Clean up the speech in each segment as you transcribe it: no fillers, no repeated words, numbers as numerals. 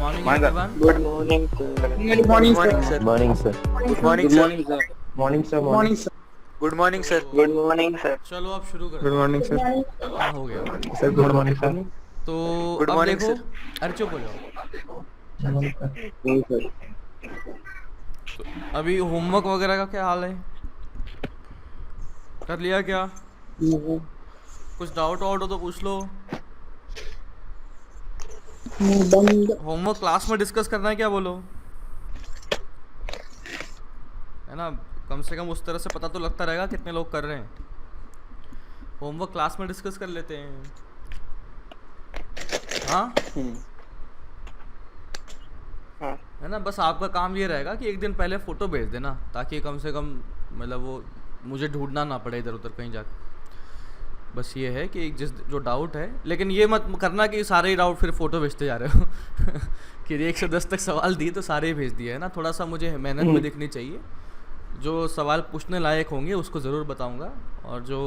morning everyone. Good morning, sir. Good morning, sir. Morning, sir. Good morning, sir. Morning, sir. Morning, sir. Good morning, sir. Good morning, sir. चलो अब शुरू Good करें। morning, sir. हाँ हो गया। Sir, good morning, sir. तो Good अब morning, देखो, sir. अरे चुप हो जाओ। नहीं, sir. अभी होमवर्क वगैरह का क्या हाल है? कर लिया क्या? कुछ डाउट वाउट हो तो पूछ लो। होमवर्क क्लास में डिस्कस करना है क्या, बोलो? है ना, कम से कम उस तरह से पता तो लगता रहेगा कितने लोग कर रहे हैं। होमवर्क क्लास में डिस्कस कर लेते हैं। हाँ हाँ। है ना, बस आपका काम ये रहेगा कि एक दिन पहले फ़ोटो भेज देना, ताकि कम से कम मतलब वो मुझे ढूंढना ना पड़े इधर उधर कहीं जाके। बस ये है कि जो डाउट है, लेकिन ये मत करना कि सारे ही डाउट फिर फ़ोटो भेजते जा रहे हो कि 1 से 10 तक सवाल दिए तो सारे ही भेज दिए, है ना। थोड़ा सा मुझे मेहनत में दिखनी चाहिए। जो सवाल पूछने लायक होंगे उसको ज़रूर बताऊंगा, और जो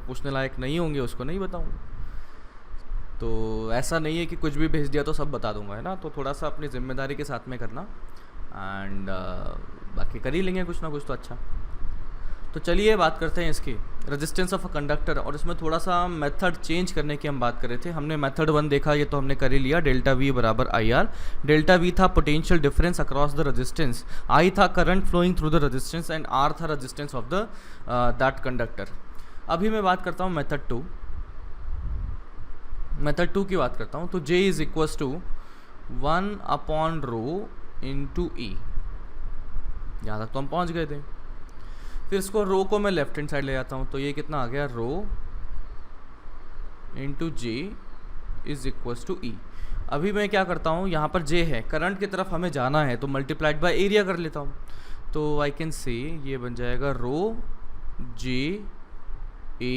पूछने लायक नहीं होंगे उसको नहीं बताऊंगा। तो ऐसा नहीं है कि कुछ भी भेज दिया तो सब बता दूंगा, है ना। तो थोड़ा सा अपनी ज़िम्मेदारी के साथ में करना, एंड बाकी कर ही लेंगे कुछ ना कुछ तो। अच्छा, तो चलिए बात करते हैं इसकी, रेजिस्टेंस ऑफ अ कंडक्टर। और इसमें थोड़ा सा मेथड चेंज करने की हम बात कर रहे थे। हमने मेथड 1 देखा, ये तो हमने कर ही लिया। डेल्टा वी बराबर आई आर। डेल्टा वी था potential difference across the resistance, I था current flowing through the resistance, and R था resistance of the that conductor. अभी मैं बात करता हूँ मेथड 2। मेथड 2 की बात करता हूँ। तो J is equals to 1 upon rho into E. यहाँ तक तो हम पहुँच गए थे। फिर इसको रो को मैं लेफ्ट हैंड साइड ले जाता हूँ, तो ये कितना आ गया, rho into J is equals to E. अभी मैं क्या करता हूँ, यहाँ पर J है, करंट की तरफ हमें जाना है, तो मल्टीप्लाइड बाय एरिया कर लेता हूँ। तो आई कैन से ये बन जाएगा rho J A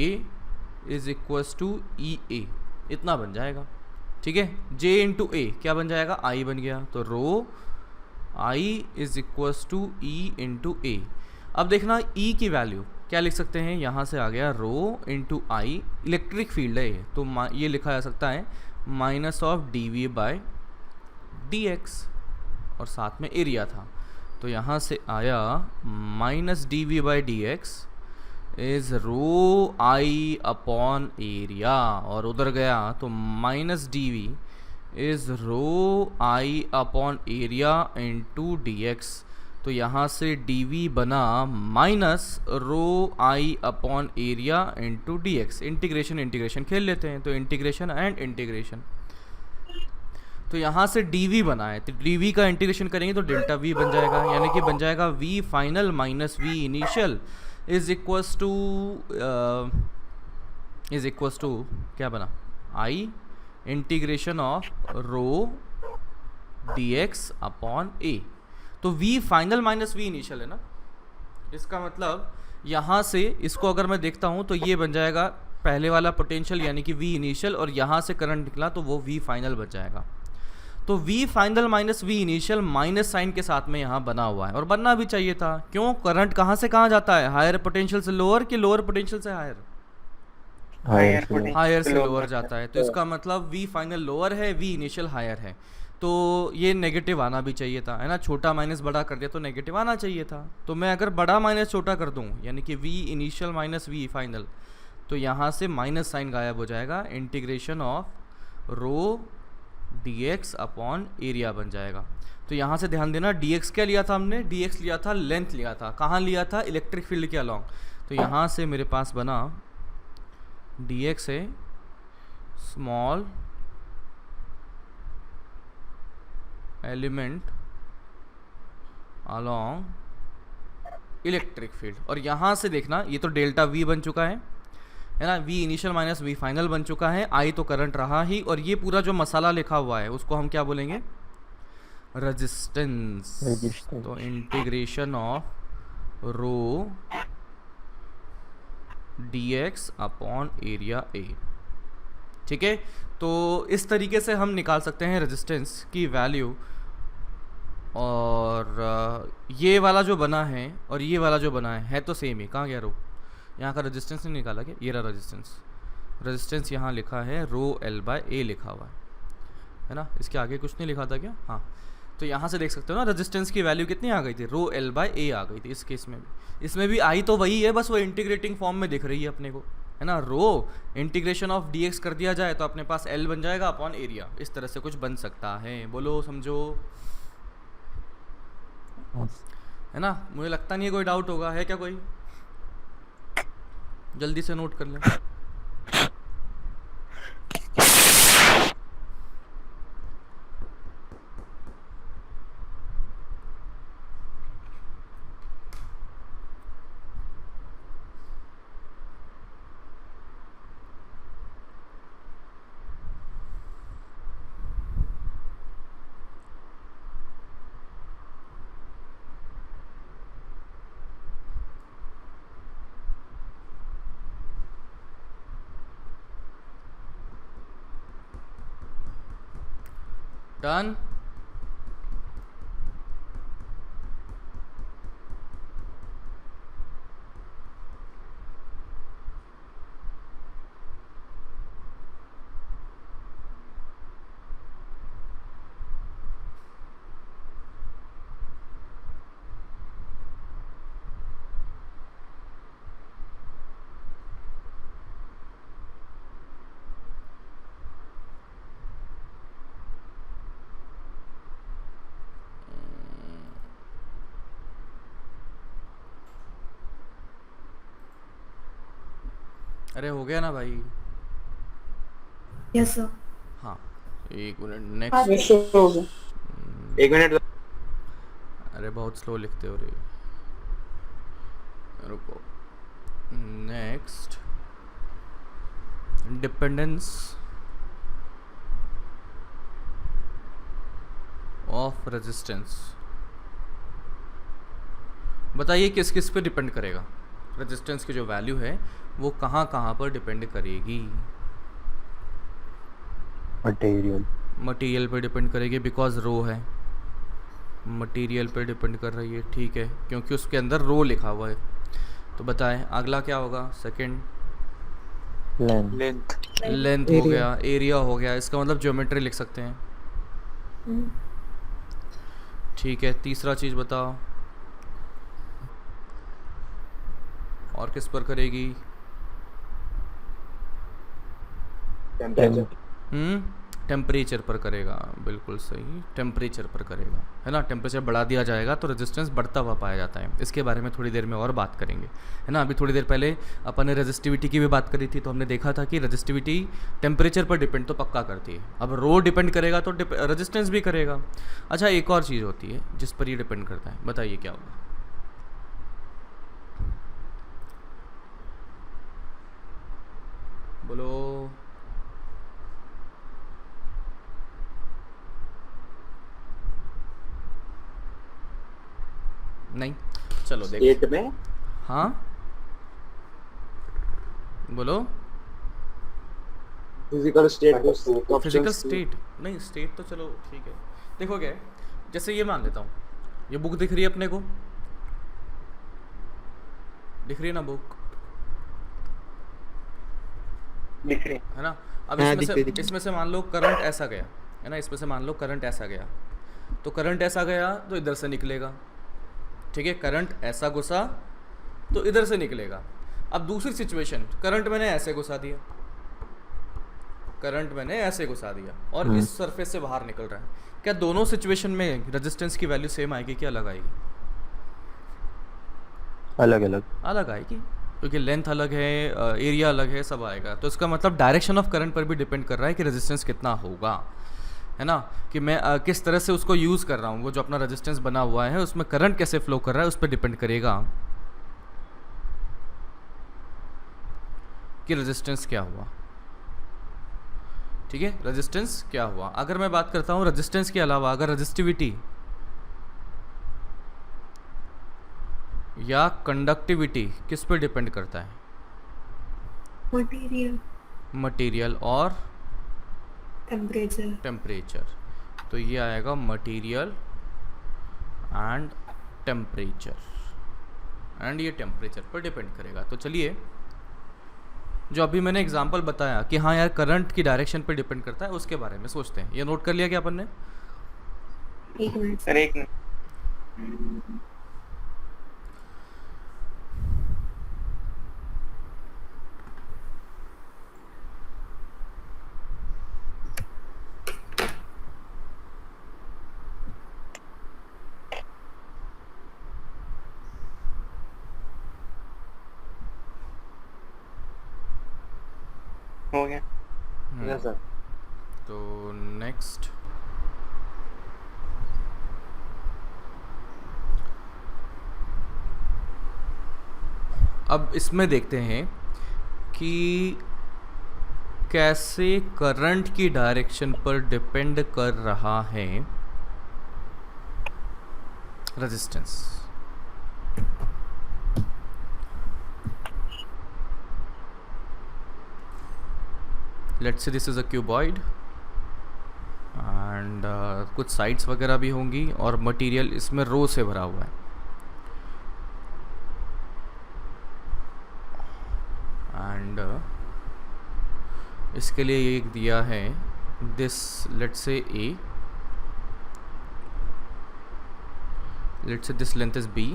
is equals to E A, इतना बन जाएगा। ठीक है, J इंटू ए क्या बन जाएगा, I बन गया। तो rho I is equals to E into A. अब देखना E की वैल्यू क्या लिख सकते हैं, यहाँ से आ गया rho into I, electric field है ये, तो ये लिखा जा सकता है minus of D V by D X, और साथ में एरिया था, तो यहाँ से आया minus D V by D X is rho I upon area, और उधर गया तो minus D V is rho I upon area into D X. तो यहाँ से डी वी बना minus rho I upon area into D x. Integration integration खेल लेते हैं, तो इंटीग्रेशन एंड इंटीग्रेशन। तो यहाँ से डी वी बना है, तो डी वी का इंटीग्रेशन करेंगे तो डेल्टा वी बन जाएगा, यानी कि बन जाएगा V final minus V initial is equals to क्या बना, I integration of rho D x upon A. तो v final minus v initial है ना, इसका मतलब यहाँ से इसको अगर मैं देखता हूँ तो ये बन जाएगा पहले वाला पोटेंशियल यानी कि v इनिशियल, और यहाँ से करंट निकला तो वो v फाइनल बच जाएगा। तो v final minus v initial minus sign के साथ में यहाँ बना हुआ है, और बनना भी चाहिए था। क्यों, करंट कहाँ से कहाँ जाता है, हायर पोटेंशियल से लोअर कि लोअर पोटेंशियल से हायर, हायर से लोअर जाता है। तो इसका मतलब v फाइनल लोअर है, v इनिशियल हायर है, तो ये नेगेटिव आना भी चाहिए था, है ना। छोटा माइनस बड़ा कर दिया तो नेगेटिव आना चाहिए था। तो मैं अगर बड़ा माइनस छोटा कर दूं, यानी कि v initial minus v final, तो यहाँ से माइनस साइन गायब हो जाएगा, integration of rho dx upon area बन जाएगा। तो यहाँ से ध्यान देना, dx क्या लिया था हमने, dx लिया था, लेंथ लिया था, कहाँ लिया था, इलेक्ट्रिक फील्ड के अलॉन्ग। तो यहाँ से मेरे पास बना dx है small element along electric field, और यहाँ से देखना ये तो डेल्टा वी बन चुका है ना, V initial minus V final बन चुका है, आई तो करंट रहा ही, और ये पूरा जो मसाला लिखा हुआ है उसको हम क्या बोलेंगे, रेजिस्टेंस। तो integration of rho D x upon area A. ठीक है, तो इस तरीके से हम निकाल सकते हैं रेजिस्टेंस की वैल्यू। और ये वाला जो बना है और ये वाला जो बना है तो सेम ही, कहाँ गया रो, यहाँ का रेजिस्टेंस नहीं निकाला क्या, ये रहा रेजिस्टेंस। रेजिस्टेंस यहाँ लिखा है रो एल बाय ए लिखा हुआ है, है ना, इसके आगे कुछ नहीं लिखा था क्या? हाँ, तो यहाँ से देख सकते हो ना रेजिस्टेंस की वैल्यू कितनी आ गई थी, रो एल बाई ए आ गई थी इस केस में भी। इसमें भी आई तो वही है, बस वो इंटीग्रेटिंग फॉर्म में दिख रही है अपने को, है ना। रो इंटीग्रेशन ऑफ डी एक्स कर दिया जाए तो अपने पास एल बन जाएगा अपॉन एरिया, इस तरह से कुछ बन सकता है। बोलो समझो, है ना। मुझे लगता नहीं है कोई डाउट होगा, है क्या कोई? जल्दी से नोट कर लें। डन। अरे हो गया ना भाई? Yes sir. हाँ, एक मिनट, नेक्स्ट। एक मिनट। अरे बहुत स्लो लिखते हो रे, रुको। Next, dependence of resistance. बताइए किस किस पे डिपेंड करेगा? रेजिस्टेंस की जो वैल्यू है वो कहाँ कहाँ पर डिपेंड करेगी? मटेरियल पे डिपेंड करेगी, बिकॉज रो है, मटेरियल पे डिपेंड कर रही है, ठीक है, क्योंकि उसके अंदर रो लिखा हुआ है। तो बताएं अगला क्या होगा? सेकंड, लेंथ हो गया, एरिया हो गया, इसका मतलब ज्योमेट्री लिख सकते हैं, ठीक है। तीसरा चीज़ बताओ, और किस पर करेगी? टेम्परेचर पर करेगा, बिल्कुल सही, टेम्परेचर पर करेगा, है ना। टेम्परेचर बढ़ा दिया जाएगा तो रेजिस्टेंस बढ़ता हुआ पाया जाता है। इसके बारे में थोड़ी देर में और बात करेंगे, है ना। अभी थोड़ी देर पहले अपन ने रेजिस्टिविटी की भी बात करी थी, तो हमने देखा था कि रेजिस्टिविटी टेम्परेचर पर डिपेंड तो पक्का करती है। अब रो डिपेंड करेगा तो रेजिस्टेंस भी करेगा। अच्छा, एक और चीज़ होती है जिस पर ये डिपेंड करता है, बताइए क्या होगा? बोलो। नहीं, चलो देखो में। हाँ बोलो। फिजिकल स्टेट, फिजिकल स्टेट नहीं, स्टेट तो चलो ठीक है। देखो क्या है, जैसे ये मान लेता हूँ, ये बुक दिख रही है अपने को, दिख रही है ना बुक? दिख रही है ना। अब इसमें से मान लो करंट ऐसा गया, है ना, इसमें से मान लो करंट ऐसा गया, तो करंट ऐसा गया तो इधर से निकलेगा, ठीक है। करंट ऐसा घुसा तो इधर से निकलेगा। अब दूसरी सिचुएशन, करंट मैंने ऐसे घुसा दिया, करंट मैंने ऐसे घुसा दिया और इस सरफेस से बाहर निकल रहा है, क्या दोनों सिचुएशन में रेजिस्टेंस की वैल्यू सेम आएगी कि अलग आएगी? अलग अलग अलग आएगी, क्योंकि लेंथ अलग है, एरिया अलग है, सब आएगा। तो इसका मतलब डायरेक्शन ऑफ करंट पर भी डिपेंड कर रहा है कि रेजिस्टेंस कितना होगा, है ना, कि मैं किस तरह से उसको यूज़ कर रहा हूँ। वो जो अपना रेजिस्टेंस बना हुआ है उसमें करंट कैसे फ्लो कर रहा है उस पर डिपेंड करेगा कि रेजिस्टेंस क्या हुआ, ठीक है। रेजिस्टेंस क्या हुआ। अगर मैं बात करता हूँ रेजिस्टेंस के अलावा, अगर रेजिस्टिविटी या कंडक्टिविटी किस पे डिपेंड करता है? मटेरियल और टेम्परेचर। तो ये आएगा मटेरियल एंड टेम्परेचर, एंड ये टेम्परेचर पर डिपेंड करेगा। तो चलिए जो अभी मैंने एग्जांपल बताया कि हाँ यार करंट की डायरेक्शन पे डिपेंड करता है, उसके बारे में सोचते हैं। ये नोट कर लिया क्या अपन ने? एक मिनट सर एक मिनट। हो गया। Yes sir. तो नेक्स्ट अब इसमें देखते हैं कि कैसे करंट की डायरेक्शन पर डिपेंड कर रहा है resistance. Let's say this is a cuboid and कुछ साइड्स वगैरह भी होंगी और मटेरियल इसमें रो से भरा हुआ है। एंड इसके लिए एक दिया है this, let's say A, let's say this length is B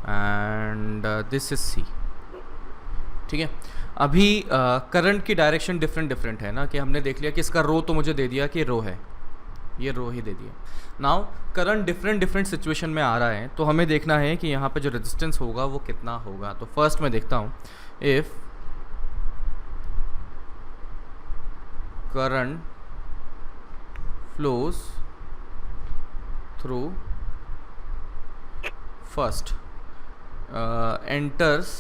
and this is C. ठीक है, अभी करंट की डायरेक्शन डिफरेंट है ना, कि हमने देख लिया कि इसका रो तो मुझे दे दिया कि रो है, ये रो ही दे दिया। नाउ करंट डिफरेंट सिचुएशन में आ रहा है, तो हमें देखना है कि यहाँ पे जो रेजिस्टेंस होगा वो कितना होगा। तो फर्स्ट मैं देखता हूँ, if current flows through first enters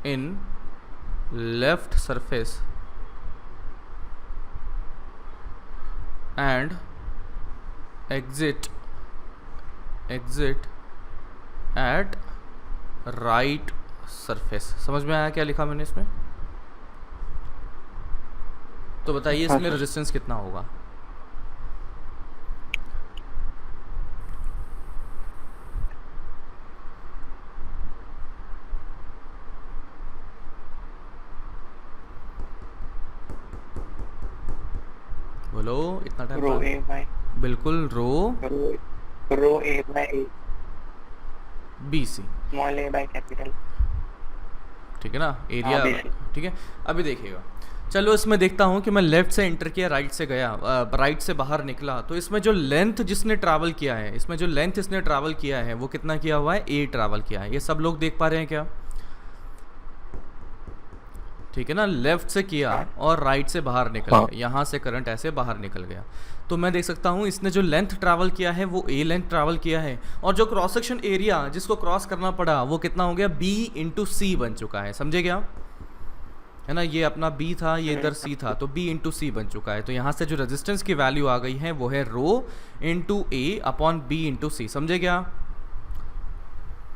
in left surface and exit at right surface। समझ में आया क्या लिखा मैंने इसमें? तो बताइए इसमें रेजिस्टेंस कितना होगा? बोलो, इतना टाइम? रो ए बाय बिल्कुल, रो ए bye A, B C, small A by capital. ठीक है ना, एरिया। हाँ, BC। ठीक है, अभी देखिएगा, चलो इसमें देखता हूँ कि मैं लेफ्ट से एंटर किया, राइट से गया, राइट से बाहर निकला, तो इसमें जो लेंथ जिसने ट्रैवल किया है, इसमें जो लेंथ इसने ट्रैवल किया है वो कितना किया हुआ है? ए ट्रैवल किया है। ये सब लोग देख पा रहे हैं क्या? ठीक है ना, लेफ्ट से किया और राइट से बाहर निकल गया, यहाँ से करंट ऐसे बाहर निकल गया। तो मैं देख सकता हूँ इसने जो लेंथ ट्रैवल किया है वो ए लेंथ ट्रैवल किया है, और जो क्रॉस सेक्शन एरिया जिसको क्रॉस करना पड़ा वो कितना हो गया? बी इंटू सी बन चुका है। समझे क्या? है ना, ये अपना बी था, ये इधर सी था, तो बी इंटू सी बन चुका है। तो यहाँ से जो रेजिस्टेंस की वैल्यू आ गई है वो है रो इंटू ए अपॉन बी इंटू सी। समझे क्या?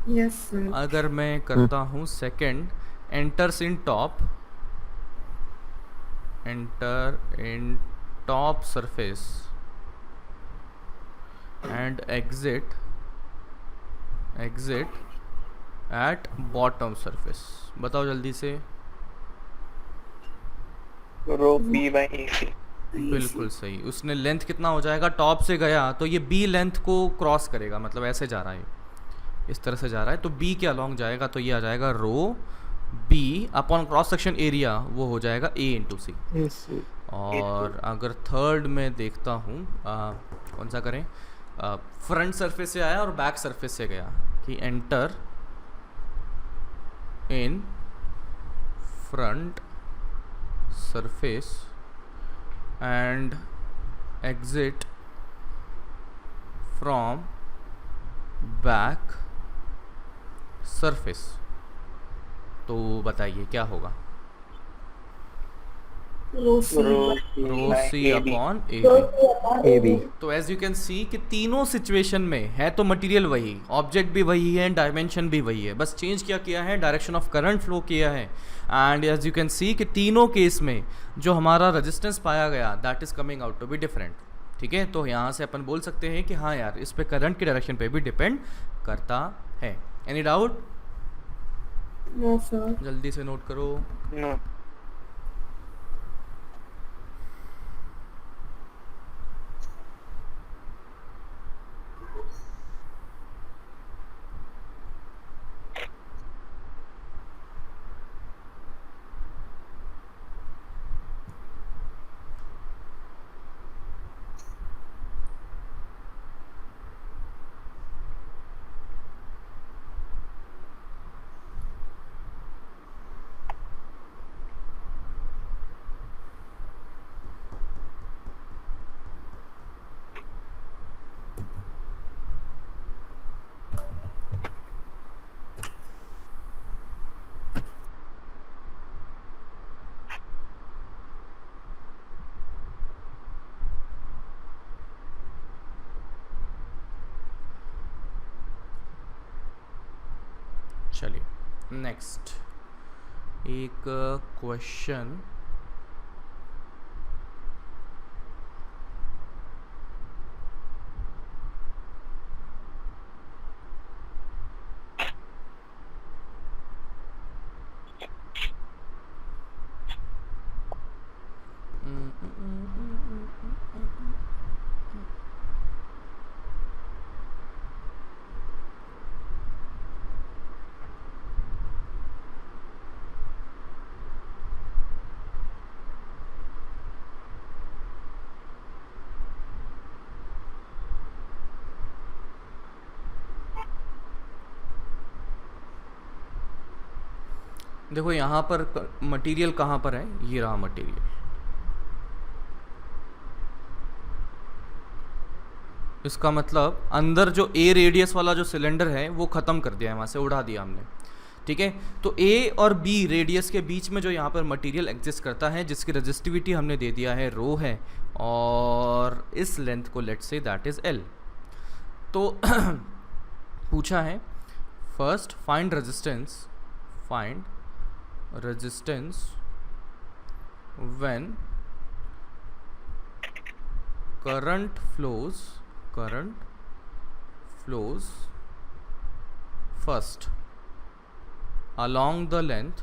Yes sir. अगर मैं करता हूँ second, enters in top, enter in top surface and exit at bottom surface। बताओ जल्दी से। रो बी बाय ए सी। बिल्कुल सही। उसने लेंथ कितना हो जाएगा? टॉप से गया तो ये बी लेंथ को क्रॉस करेगा, मतलब ऐसे जा रहा है, इस तरह से जा रहा है, तो बी के अलॉन्ग जाएगा, तो ये आ जाएगा rho B upon cross section area, वो हो जाएगा ए इंटू सी। और अगर थर्ड में देखता हूँ, कौन सा करें? फ्रंट सरफेस से आया और बैक सरफेस से गया, कि enter in front surface and exit from back surface. तो बताइए क्या होगा? रो सी अपॉन ए बी। तो एज यू कैन सी कि तीनों सिचुएशन में है तो मटेरियल वही, ऑब्जेक्ट भी वही है, डायमेंशन भी वही है, बस चेंज क्या किया है? डायरेक्शन ऑफ करंट फ्लो किया है। And as you can see कि तीनों केस में जो हमारा रेजिस्टेंस पाया गया that is coming out to be different. ठीक है, तो यहाँ से अपन बोल सकते हैं कि हाँ यार, इस पे करंट की डायरेक्शन पे भी डिपेंड करता है। Any doubt? No, sir. जल्दी से नोट करो। No. चलिए नेक्स्ट एक क्वेश्चन। देखो यहाँ पर मटेरियल कहाँ पर है, ये रहा मटेरियल। इसका मतलब अंदर जो ए रेडियस वाला जो सिलेंडर है वो ख़त्म कर दिया है, वहाँ से उड़ा दिया हमने, ठीक है। तो ए और बी रेडियस के बीच में जो यहाँ पर मटेरियल एग्जिस्ट करता है, जिसकी रेजिस्टिविटी हमने दे दिया है रो है, और इस लेंथ को let's say that is L. तो पूछा है first find resistance when current flows first along the length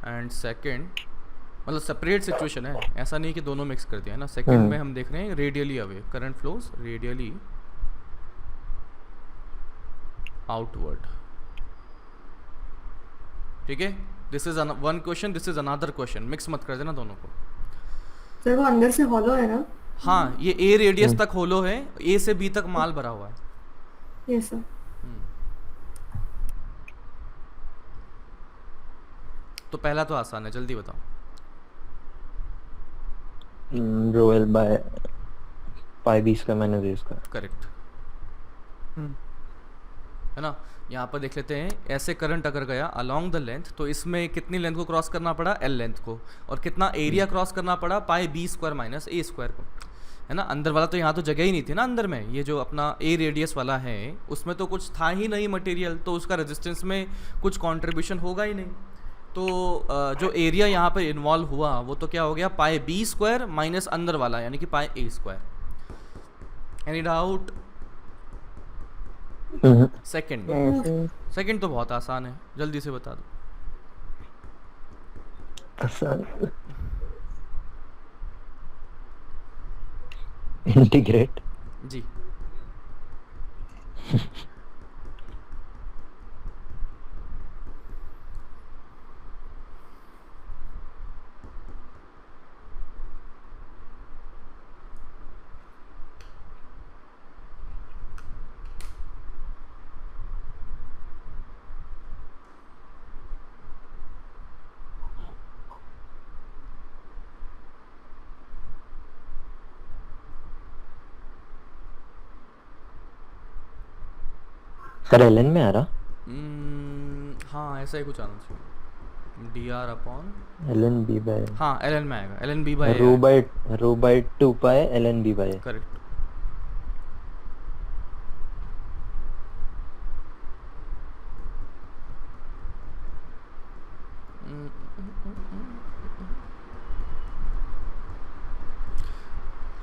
and second, मतलब सेपरेट सिचुएशन है, ऐसा नहीं कि दोनों मिक्स कर दिया है ना। सेकंड में हम देख रहे हैं radially away, current flows radially outward, ठीक है। This is one question, this is another question, mix मत कर देना दोनों को। सर वो अंदर से हॉलो है ना? हाँ, ये ए रेडियस तक होलो है, ए से बी तक माल भरा हुआ है। Yes sir. तो पहला तो आसान है, जल्दी बताओ। Rho L by pi B square minus A square. Correct है ना। यहाँ पर देख लेते हैं, ऐसे करंट अगर गया अलोंग द लेंथ, तो इसमें कितनी लेंथ को क्रॉस करना पड़ा, एल लेंथ को, और कितना एरिया क्रॉस करना पड़ा, पाई B square minus A square को, है ना। अंदर वाला तो यहाँ तो जगह ही नहीं थी ना अंदर में, ये जो अपना ए रेडियस वाला है उसमें तो कुछ था ही नहीं मटेरियल, तो उसका रेजिस्टेंस में कुछ कंट्रीब्यूशन होगा ही नहीं। तो जो एरिया यहाँ पर इन्वॉल्व हुआ वो तो क्या हो गया, पाई बी स्क्वायर माइनस अंदर वाला यानी कि पाई ए स्क्वायर। Any doubt? सेकंड तो बहुत आसान है, जल्दी से बता दो। आसान। इंटीग्रेट। जी सर एलएन में आ रहा? हाँ ऐसा ही कुछ आना चाहिए, D R upon LN B by, हाँ एल एन में आएगा, L N B by rho by 2 pi LN B by. Correct.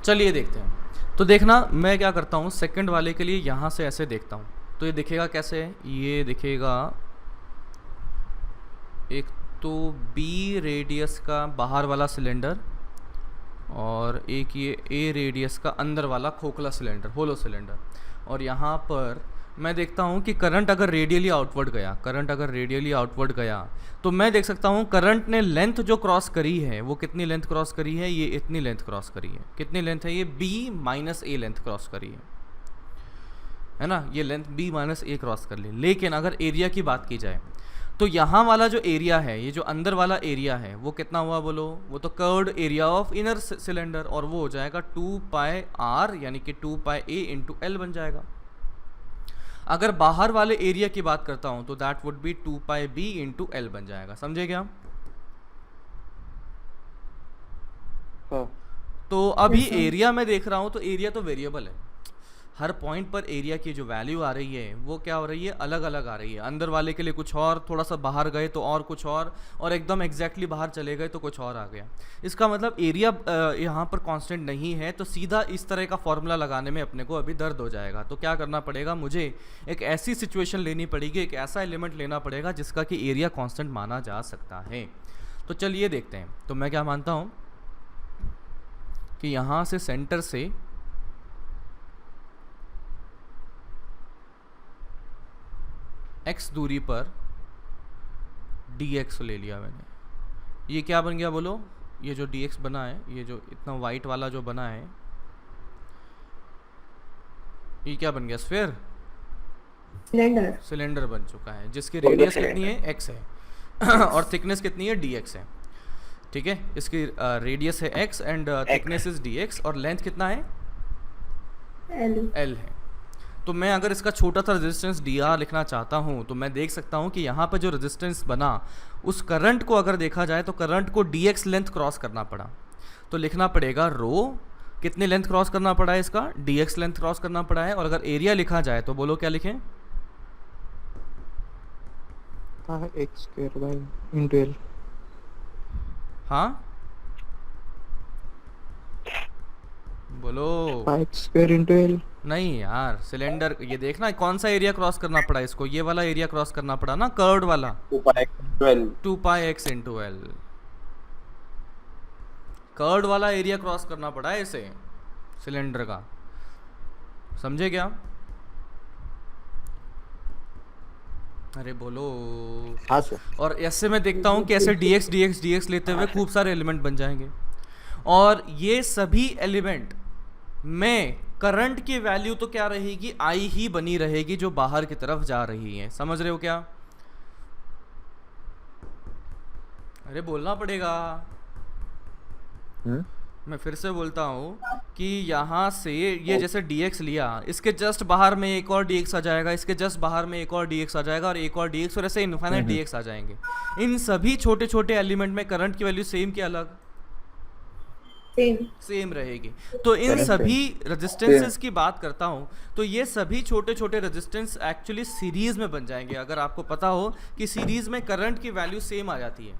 चलिए देखते हैं। तो देखना मैं क्या करता हूँ, सेकंड वाले के लिए यहाँ से ऐसे देखता हूँ, तो ये दिखेगा कैसे, ये दिखेगा एक तो बी रेडियस का बाहर वाला सिलेंडर और एक ये ए रेडियस का अंदर वाला खोखला सिलेंडर, होलो सिलेंडर। और यहाँ पर मैं देखता हूँ कि करंट अगर रेडियली आउटवर्ड गया, करंट अगर रेडियली आउटवर्ड गया तो मैं देख सकता हूँ करंट ने लेंथ जो क्रॉस करी है वो कितनी लेंथ क्रॉस करी है, ये इतनी लेंथ क्रॉस करी है। कितनी लेंथ है, ये बी माइनस ए लेंथ क्रॉस करी है ना, ये लेंथ बी माइनस ए क्रॉस कर ली। लेकिन अगर एरिया की बात की जाए तो यहाँ वाला जो एरिया है, ये जो अंदर वाला एरिया है वो कितना हुआ बोलो, वो तो curved area of inner cylinder, और वो हो जाएगा 2 पाई आर यानी कि 2 पाई ए इंटू एल बन जाएगा। अगर बाहर वाले एरिया की बात करता हूं तो that would be 2 pi B into L बन जाएगा। समझे क्या? हाँ। तो अभी Yes, sir. एरिया में देख रहा हूं तो एरिया तो वेरिएबल है, हर पॉइंट पर एरिया की जो वैल्यू आ रही है वो क्या हो रही है, अलग अलग आ रही है। अंदर वाले के लिए कुछ और, थोड़ा सा बाहर गए तो और कुछ और एकदम एग्जैक्टली बाहर चले गए तो कुछ और आ गया। इसका मतलब एरिया यहाँ पर कांस्टेंट नहीं है, तो सीधा इस तरह का फॉर्मूला लगाने में अपने को अभी दर्द हो जाएगा। तो क्या करना पड़ेगा, मुझे एक ऐसी सिचुएशन लेनी पड़ेगी, एक ऐसा एलिमेंट लेना पड़ेगा जिसका कि एरिया कांस्टेंट माना जा सकता है। तो चलिए देखते हैं। तो मैं क्या मानता हूँ कि यहाँ से सेंटर से x दूरी पर dx ले लिया मैंने। ये क्या बन गया बोलो, ये जो dx बना है, ये जो इतना वाइट वाला जो बना है, ये क्या बन गया, स्फीयर, सिलेंडर। सिलेंडर बन चुका है जिसकी रेडियस कितनी है, x है और थिकनेस कितनी है, dx है। ठीक है, इसकी रेडियस है x and thickness is dx और लेंथ कितना है, l है। तो मैं अगर इसका छोटा सा रेजिस्टेंस dr लिखना चाहता हूँ तो मैं देख सकता हूँ कि यहाँ पर जो रेजिस्टेंस बना उस करंट को अगर देखा जाए तो करंट को dx लेंथ क्रॉस करना पड़ा। तो लिखना पड़ेगा रो, कितनी लेंथ क्रॉस करना पड़ा है इसका, dx लेंथ क्रॉस करना पड़ा है। और अगर एरिया लिखा जाए तो बोलो क्या लिखें, x square by into L। हाँ बोलो, x square into L। नहीं यार, सिलेंडर ये देखना कौन सा एरिया क्रॉस करना पड़ा इसको, ये वाला एरिया क्रॉस करना पड़ा ना, कर्व्ड वाला, 2 पाई एक्स इंटू एल, कर्व्ड वाला एरिया क्रॉस करना पड़ा है इसे सिलेंडर का। समझे क्या? अरे बोलो। हाँ सर। और ऐसे मैं देखता हूँ कि ऐसे dx dx dx लेते हुए खूब सारे एलिमेंट बन जाएंगे और ये सभी एलिमेंट में करंट की वैल्यू तो क्या रहेगी, I ही बनी रहेगी जो बाहर की तरफ जा रही है। समझ रहे हो क्या? अरे बोलना पड़ेगा। मैं फिर से बोलता हूँ कि यहाँ से ये जैसे dx लिया, इसके जस्ट बाहर में एक और dx आ जाएगा, इसके जस्ट बाहर में एक और dx आ जाएगा और एक और dx, और ऐसे इनफाइनाइट dx आ जाएंगे। इन सभी छोटे छोटे एलिमेंट में करंट की वैल्यू सेम क्या अलग, सेम रहेगी। तो इन सभी रेजिस्टेंसेस की बात करता हूँ तो ये सभी छोटे छोटे रेजिस्टेंस एक्चुअली सीरीज में बन जाएंगे। अगर आपको पता हो कि सीरीज में करंट की वैल्यू सेम आ जाती है।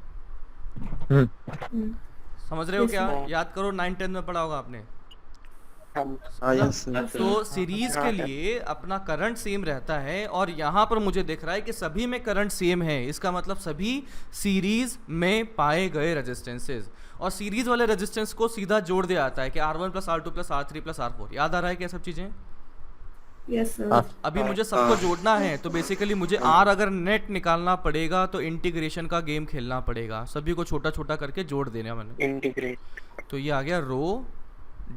समझ रहे हो क्या? याद करो 9-10 में पढ़ा होगा आपने। तो सीरीज के लिए अपना करंट सेम रहता है और यहाँ पर मुझे दिख रहा है कि सभी में करंट सेम है। इसका मतलब सभी सीरीज में पाए गए रेजिस्टेंसेस, और सीरीज वाले रेजिस्टेंस को सीधा जोड़ दिया जाता है कि R1 + R2 + R3 + R4। याद आ रहा है क्या सब चीजें? Yes sir. अभी मुझे सबको जोड़ना है तो बेसिकली मुझे R अगर नेट निकालना पड़ेगा तो इंटीग्रेशन का गेम खेलना पड़ेगा, सभी को छोटा छोटा करके जोड़ देना मैंने। इंटीग्रेट। तो ये आ गया रो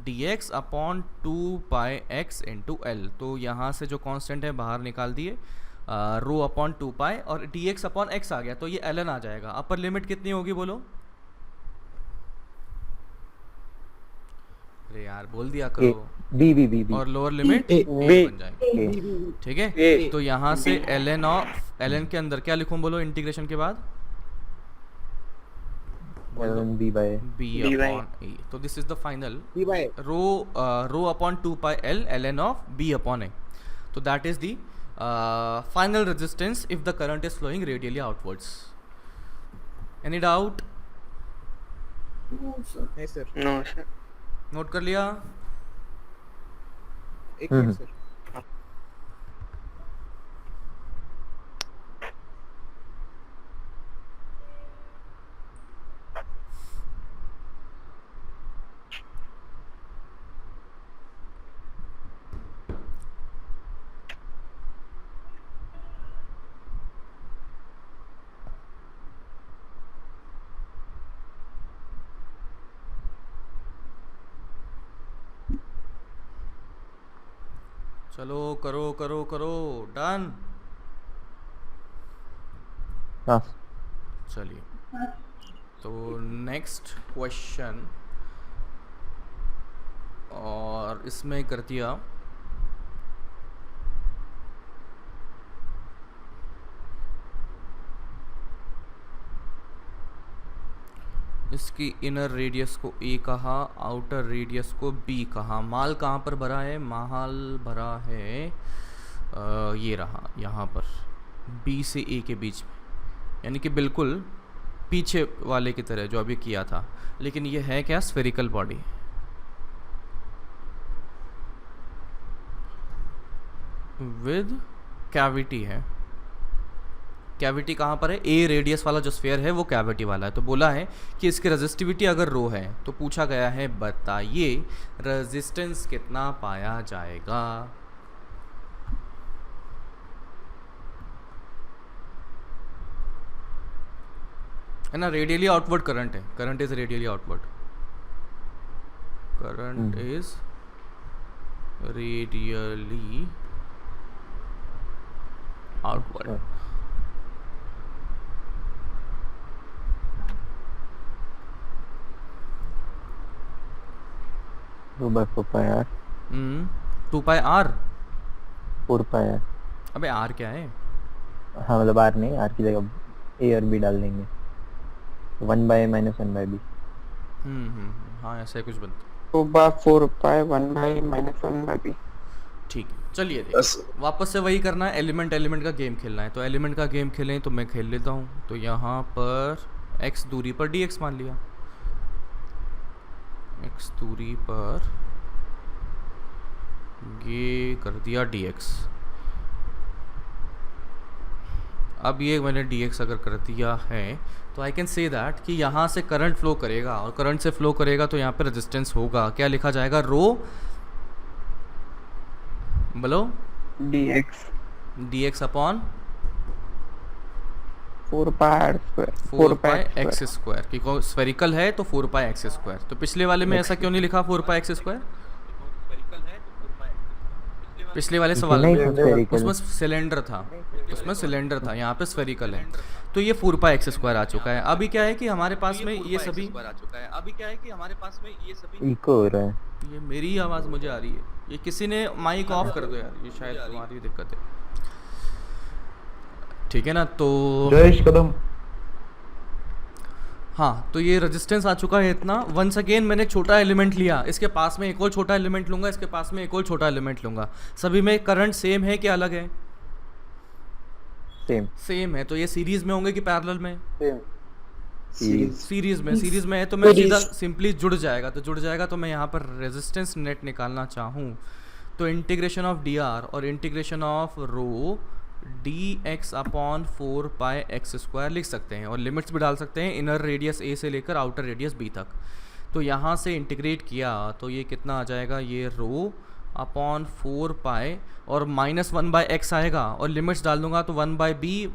dx अपॉन 2 पाई x इंटू एल। तो यहाँ से जो कांस्टेंट है बाहर निकाल दिए, रो अपॉन 2 पाई और dx अपॉन x आ गया, तो ये ln आ जाएगा। अपर लिमिट कितनी होगी बोलो? अरे यार बोल दिया करो। b और लोअर लिमिट ए, बन जाएगी। ठीक है, तो यहाँ से ln के अंदर क्या लिखूं बोलो इंटीग्रेशन के बाद? b by b upon a। तो this is the final b by rho upon 2 पाई l ln of b upon a। तो that is the final resistance if the current is flowing radially outwards. Any doubt? नहीं sir. No sir. Note कर लिया? 1 minute sir. चलो करो करो करो, done. हाँ चलिए, तो नेक्स्ट क्वेश्चन, और इसमें कर दिया इसकी इनर रेडियस को ए कहा, आउटर रेडियस को बी कहा। माल कहाँ पर भरा है? माल भरा है ये रहा यहाँ पर, बी से ए के बीच में, यानी कि बिल्कुल पीछे वाले की तरह जो अभी किया था। लेकिन ये है क्या? Spherical body. विद कैविटी है। कैविटी कहाँ पर है? ए रेडियस वाला जो स्फीयर है वो कैविटी वाला है। तो बोला है कि इसकी रेजिस्टिविटी अगर रो है, तो पूछा गया है बताइए रेजिस्टेंस कितना पाया जाएगा। है ना, रेडियली आउटवर्ड करंट है, current is radially outward, current is radially outward. 2 by 4 pi r। 2 pi R. 4 pi r। अबे आर क्या है? हाँ मतलब r नहीं, r की जगह a और b डाल देंगे, 1 by a minus 1 by b। हाँ ऐसा ही कुछ बनता। 2 by 4 pi 1 by minus 1 by b। ठीक है, चलिए देखिए, वापस से वही करना है, एलिमेंट एलिमेंट का गेम खेलना है। तो एलिमेंट का गेम खेलें तो मैं खेल लेता हूँ। तो यहाँ पर x दूरी पर dx मान लिया, x दूरी पर ये कर दिया dx। अब ये मैंने dx अगर कर दिया है तो आई कैन से दैट कि यहाँ से करंट फ्लो करेगा, और करंट से फ्लो करेगा तो यहाँ पे रेजिस्टेंस होगा। क्या लिखा जाएगा? रो, बोलो, dx upon 4 pi r square। 4 pi X square, क्योंकि स्फेरिकल है तो 4 पाई एक्स स्क्वायर। तो पिछले वाले में ऐसा क्यों नहीं लिखा 4 पाई एक्स स्क्वायर? पिछले वाले सवाल में उसमें सिलेंडर था, उसमें सिलेंडर था, यहाँ पे स्फेरिकल है। तो ये 4 पाई एक्स स्क्वायर आ चुका है। अभी क्या है कि हमारे पास में ये सभी इको हो रहा है। ये मेरी आवाज़ मुझे आ रही है, ये किसी ने माइक ऑफ कर दो यार, ये शायद तुम्हारी दिक्कत है। ठीक है ना, तो जयेश कदम। हाँ, तो ये रेजिस्टेंस आ चुका है इतना। वंस अगेन मैंने एक छोटा एलिमेंट लिया, इसके पास में एक और छोटा एलिमेंट लूंगा, इसके पास में एक और छोटा एलिमेंट लूंगा। सभी में करंट सेम है कि अलग है? सेम है। तो ये सीरीज में होंगे कि पैरेलल में? सीरीज में। सीरीज में है तो मैं सीधा सिंपली जुड़ जाएगा, तो जुड़ जाएगा। तो मैं यहाँ पर रेजिस्टेंस नेट निकालना चाहूँ तो इंटीग्रेशन ऑफ डी आर और integration of rho dx upon 4 pi X square लिख सकते हैं, और लिमिट्स भी डाल सकते हैं, इनर रेडियस a से लेकर आउटर रेडियस b तक। तो यहाँ से इंटीग्रेट किया तो ये कितना आ जाएगा? ये रो अपॉन 4 पाई और -1 बाई एक्स आएगा, और लिमिट्स डाल दूंगा तो 1 बाई बी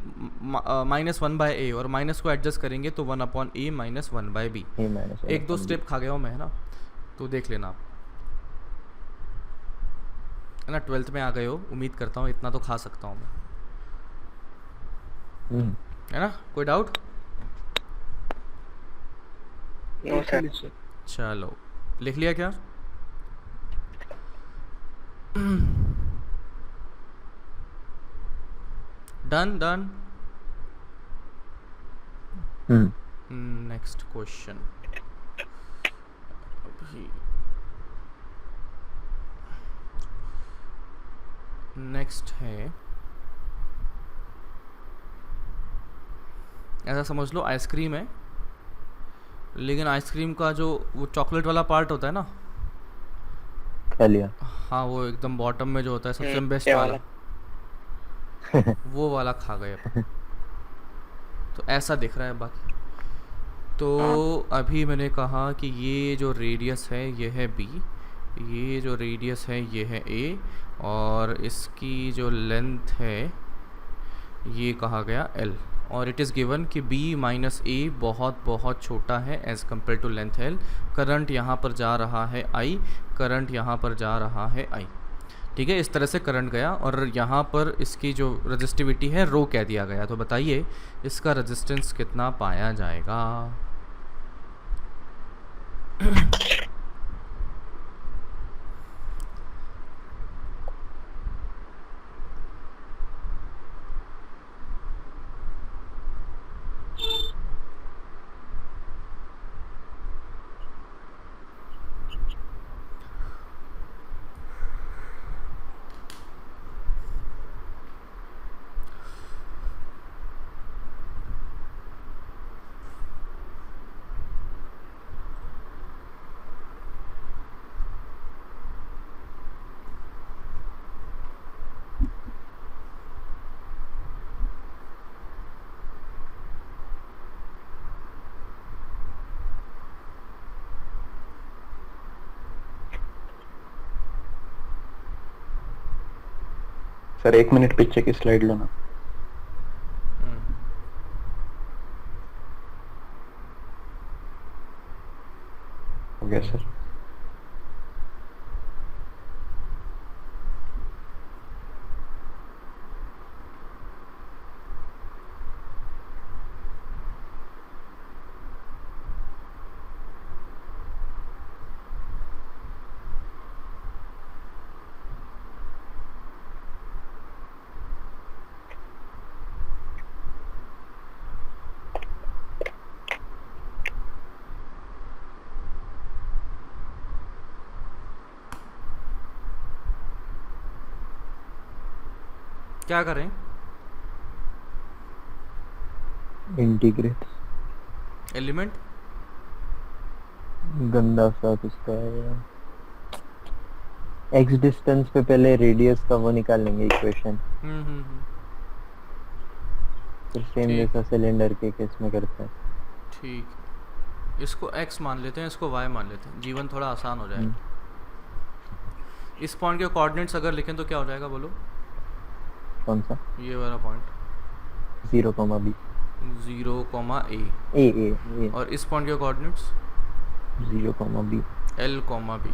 -1 बाई ए, और माइनस को एडजस्ट करेंगे तो 1 अपॉन ए -1 बाई बी। एक दो स्टेप खा गया हूँ मैं, है ना, तो देख लेना आप, है ना। 12th में आ गए हो, उम्मीद करता हूँ इतना तो खा सकता हूँ मैं, है ना। कोई डाउट? चलो लिख लिया क्या? Done done. Next question. Next है, ऐसा समझ लो आइसक्रीम है, लेकिन आइसक्रीम का जो वो चॉकलेट वाला पार्ट होता है ना, खा लिया। हाँ, वो एकदम बॉटम में जो होता है सबसे बेस्ट वाला वो वाला खा गए अपन। तो ऐसा दिख रहा है बाकी। तो अभी मैंने कहा कि ये जो रेडियस है ये है b, ये जो रेडियस है ये है a, और इसकी जो लेंथ है ये कहा गया l, और इट इज़ गिवन कि b माइनस a बहुत बहुत छोटा है as compare to length l। Current यहाँ पर जा रहा है I, करंट यहाँ पर जा रहा है I। ठीक है, इस तरह से करंट गया और यहाँ पर इसकी जो रजिस्टिविटी है रो कह दिया गया। तो बताइए इसका रेजिस्टेंस कितना पाया जाएगा? सर 1 मिनट पीछे की स्लाइड लो ना। हो गया सर। क्या करें? इंटीग्रेट। एलिमेंट गंदा सा कुछ था यार। एक्स डिस्टेंस पे पहले रेडियस का वो निकाल लेंगे इक्वेशन, फिर सेम ठीक। जैसा सिलेंडर के केस में करते हैं। ठीक, इसको x मान लेते हैं, इसको y मान लेते हैं, जीवन थोड़ा आसान हो जाएगा। इस पॉइंट के कोऑर्डिनेट्स अगर लिखें तो क्या हो जाएगा बोलो? कौन सा? ये वाला पॉइंट 0, b 0, a a और इस पॉइंट के कोऑर्डिनेट्स 0, b l, b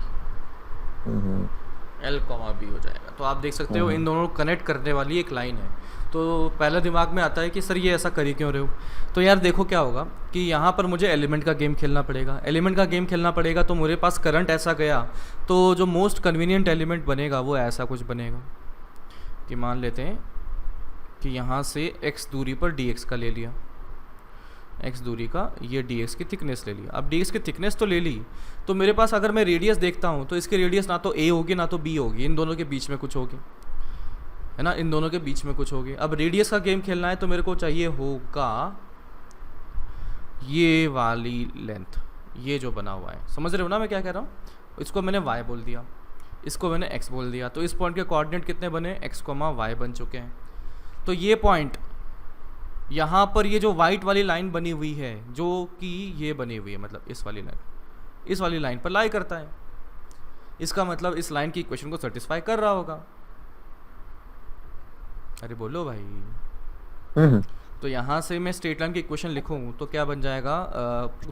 हम्म, l, b हो जाएगा। तो आप देख सकते हो इन दोनों को कनेक्ट करने वाली एक लाइन है। तो पहले दिमाग में आता है कि सर ये ऐसा कर ही क्यों रहे हो? तो यार देखो क्या होगा कि यहाँ पर मुझे एलिमेंट का गेम खेलना पड़ेगा। एलिमेंट का गेम खेलना पड़ेगा तो मेरे पास करंट ऐसा गया तो जो मोस्ट कन्वीनियंट एलिमेंट बनेगा वो ऐसा कुछ बनेगा कि मान लेते हैं कि यहाँ से x दूरी पर dx का ले लिया, x दूरी का ये dx की थिकनेस ले लिया। अब dx की थिकनेस तो ले ली, तो मेरे पास अगर मैं रेडियस देखता हूँ तो इसकी रेडियस ना तो a होगी ना तो b होगी, इन दोनों के बीच में कुछ होगी, है ना, इन दोनों के बीच में कुछ होगी। अब रेडियस का गेम खेलना है तो मेरे को चाहिए होगा ये वाली लेंथ, ये जो बना हुआ है, समझ रहे हो ना मैं क्या कह रहा हूँ? इसको मैंने y बोल दिया, इसको मैंने x बोल दिया, तो इस पॉइंट के कोऑर्डिनेट कितने बने? x, y बन चुके हैं। तो ये पॉइंट यहाँ पर ये जो वाइट वाली लाइन बनी हुई है जो कि ये बनी हुई है, मतलब इस वाली लाइन पर लाई करता है। इसका मतलब इस लाइन की इक्वेशन को सेटिस्फाई कर रहा होगा। अरे बोलो भाई। तो यहाँ से मैं स्ट्रेट लाइन की इक्वेशन लिखूँ तो क्या बन जाएगा?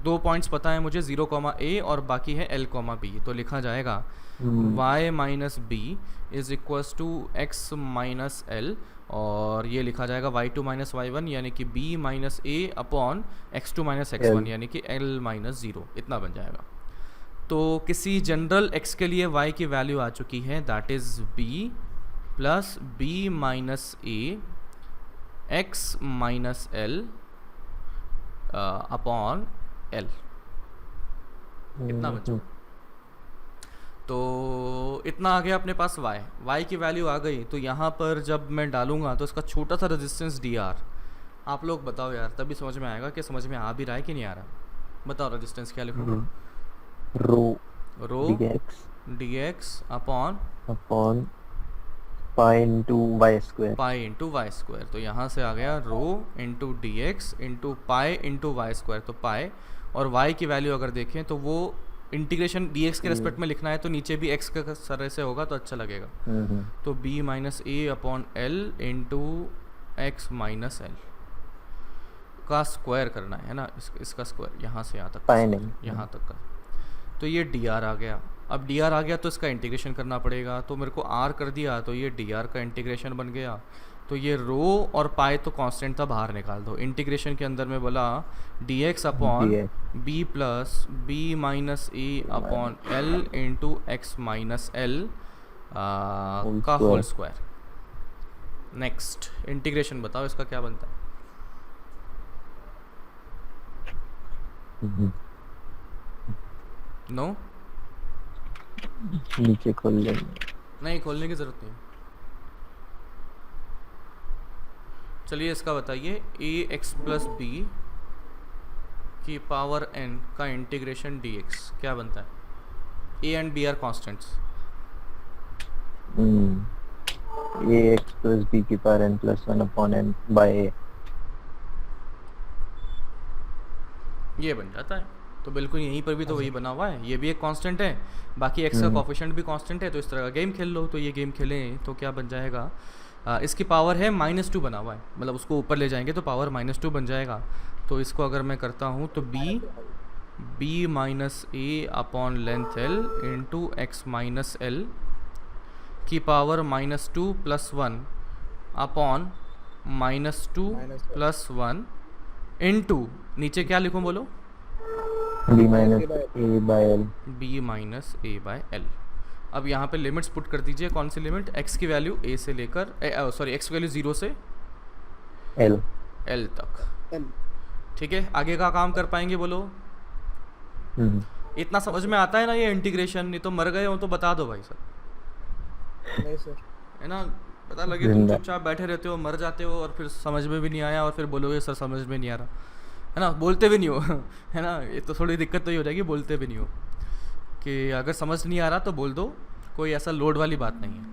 2 पॉइंट्स पता है मुझे, 0, a और बाकी है l, b। तो लिखा जाएगा y minus B is equals to x minus L, और ये लिखा जाएगा y2 माइनस y1 यानी कि b minus a upon x2 minus x1 यानी कि l माइनस 0, इतना बन जाएगा। तो किसी जनरल x के लिए y की वैल्यू आ चुकी है, that is b plus b minus a x minus l upon l, इतना बचा। तो इतना आ गया अपने पास y की वैल्यू आ गई। तो यहाँ पर जब मैं डालूंगा तो इसका छोटा सा रेजिस्टेंस dr, आप लोग बताओ यार, तभी समझ में आएगा कि समझ में आ भी रहा है कि नहीं आ रहा। बताओ रेजिस्टेंस क्या लिखूंगा? Rho dx upon pi into y square. तो यहाँ से आ गया rho into D x into pi into y square. तो पाई और y की वैल्यू अगर देखें तो वो इंटीग्रेशन dx के रेस्पेक्ट में लिखना है तो नीचे भी x का तरह से होगा तो अच्छा लगेगा। तो b minus a upon l into x minus l का स्क्वायर करना है ना, इसका स्क्वायर यहाँ से यहाँ तक, यहाँ तक का। तो ये dr आ गया। अब डी आर आ गया तो इसका इंटीग्रेशन करना पड़ेगा, तो मेरे को आर कर दिया तो ये डी आर का इंटीग्रेशन बन गया। तो ये रो और पाई तो कांस्टेंट था, बाहर निकाल दो। इंटीग्रेशन के अंदर में बोला d x upon b plus b minus a upon l into x minus l का होल स्क्वायर। नेक्स्ट इंटीग्रेशन बताओ इसका क्या बनता है। नो नीचे खोल लेंगे। नहीं, खोलने की ज़रूरत नहीं। चलिए इसका बताइए, ए एक्स प्लस बी की पावर n का इंटीग्रेशन dx क्या बनता है। a and b are constants. A x plus b की power n plus 1 upon n by a, ये बन जाता है। तो बिल्कुल यहीं पर भी तो वही बना हुआ है, ये भी एक कांस्टेंट है, बाकी x का कोफिशिएंट भी कांस्टेंट है। तो इस तरह का गेम खेल लो। तो ये गेम खेलें तो क्या बन जाएगा, इसकी पावर है -2 बना हुआ है, मतलब उसको ऊपर ले जाएंगे तो पावर -2 बन जाएगा। तो इसको अगर मैं करता हूँ तो b minus a upon length l into x minus l की power -2 plus 1 upon -2 plus 1 into नीचे क्या लिखूँ बोलो, b minus a by l, b minus a by l. अब यहाँ पे लिमिट्स पुट कर दीजिए। कौन सी लिमिट, x की वैल्यू a से लेकर सॉरी x की वैल्यू 0 से l तक। ठीक है, आगे का काम कर पाएंगे बोलो। इतना समझ में आता है ना ये इंटीग्रेशन, नहीं तो मर गए हो तो बता दो भाई सर। नहीं सर। है ना, पता लगे तुम चुपचाप बैठे रहते हो, मर जाते हो और फिर समझ में भी नहीं आया और फिर बोलोगे सर समझ में नहीं आ रहा, है ना, बोलते भी नहीं हो। है ना, ये तो थोड़ी दिक्कत तो ही हो जाएगी, बोलते भी नहीं हो। कि अगर समझ नहीं आ रहा तो बोल दो, कोई ऐसा लोड वाली बात नहीं है,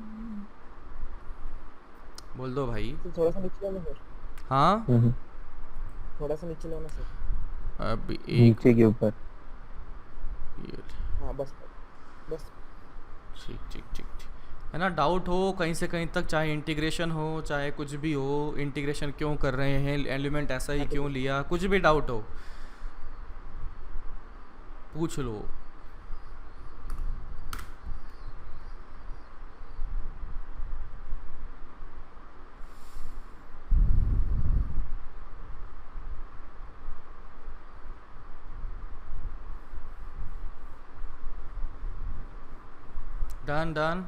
बोल दो भाई। तो थोड़ा सा नीचे लो ना सर, हाँ थोड़ा सा नीचे लो ना सर। अब एक नीचे के ऊपर। हाँ बस बस। ठीक ठीक ठीक ठीक, है ना। डाउट हो कहीं से कहीं तक, चाहे इंटीग्रेशन हो चाहे कुछ भी हो, इंटीग्रेशन क्यों कर रहे हैं, एलिमेंट ऐसा ही क्यों लिया, कुछ भी डाउट हो पूछ लो। डन।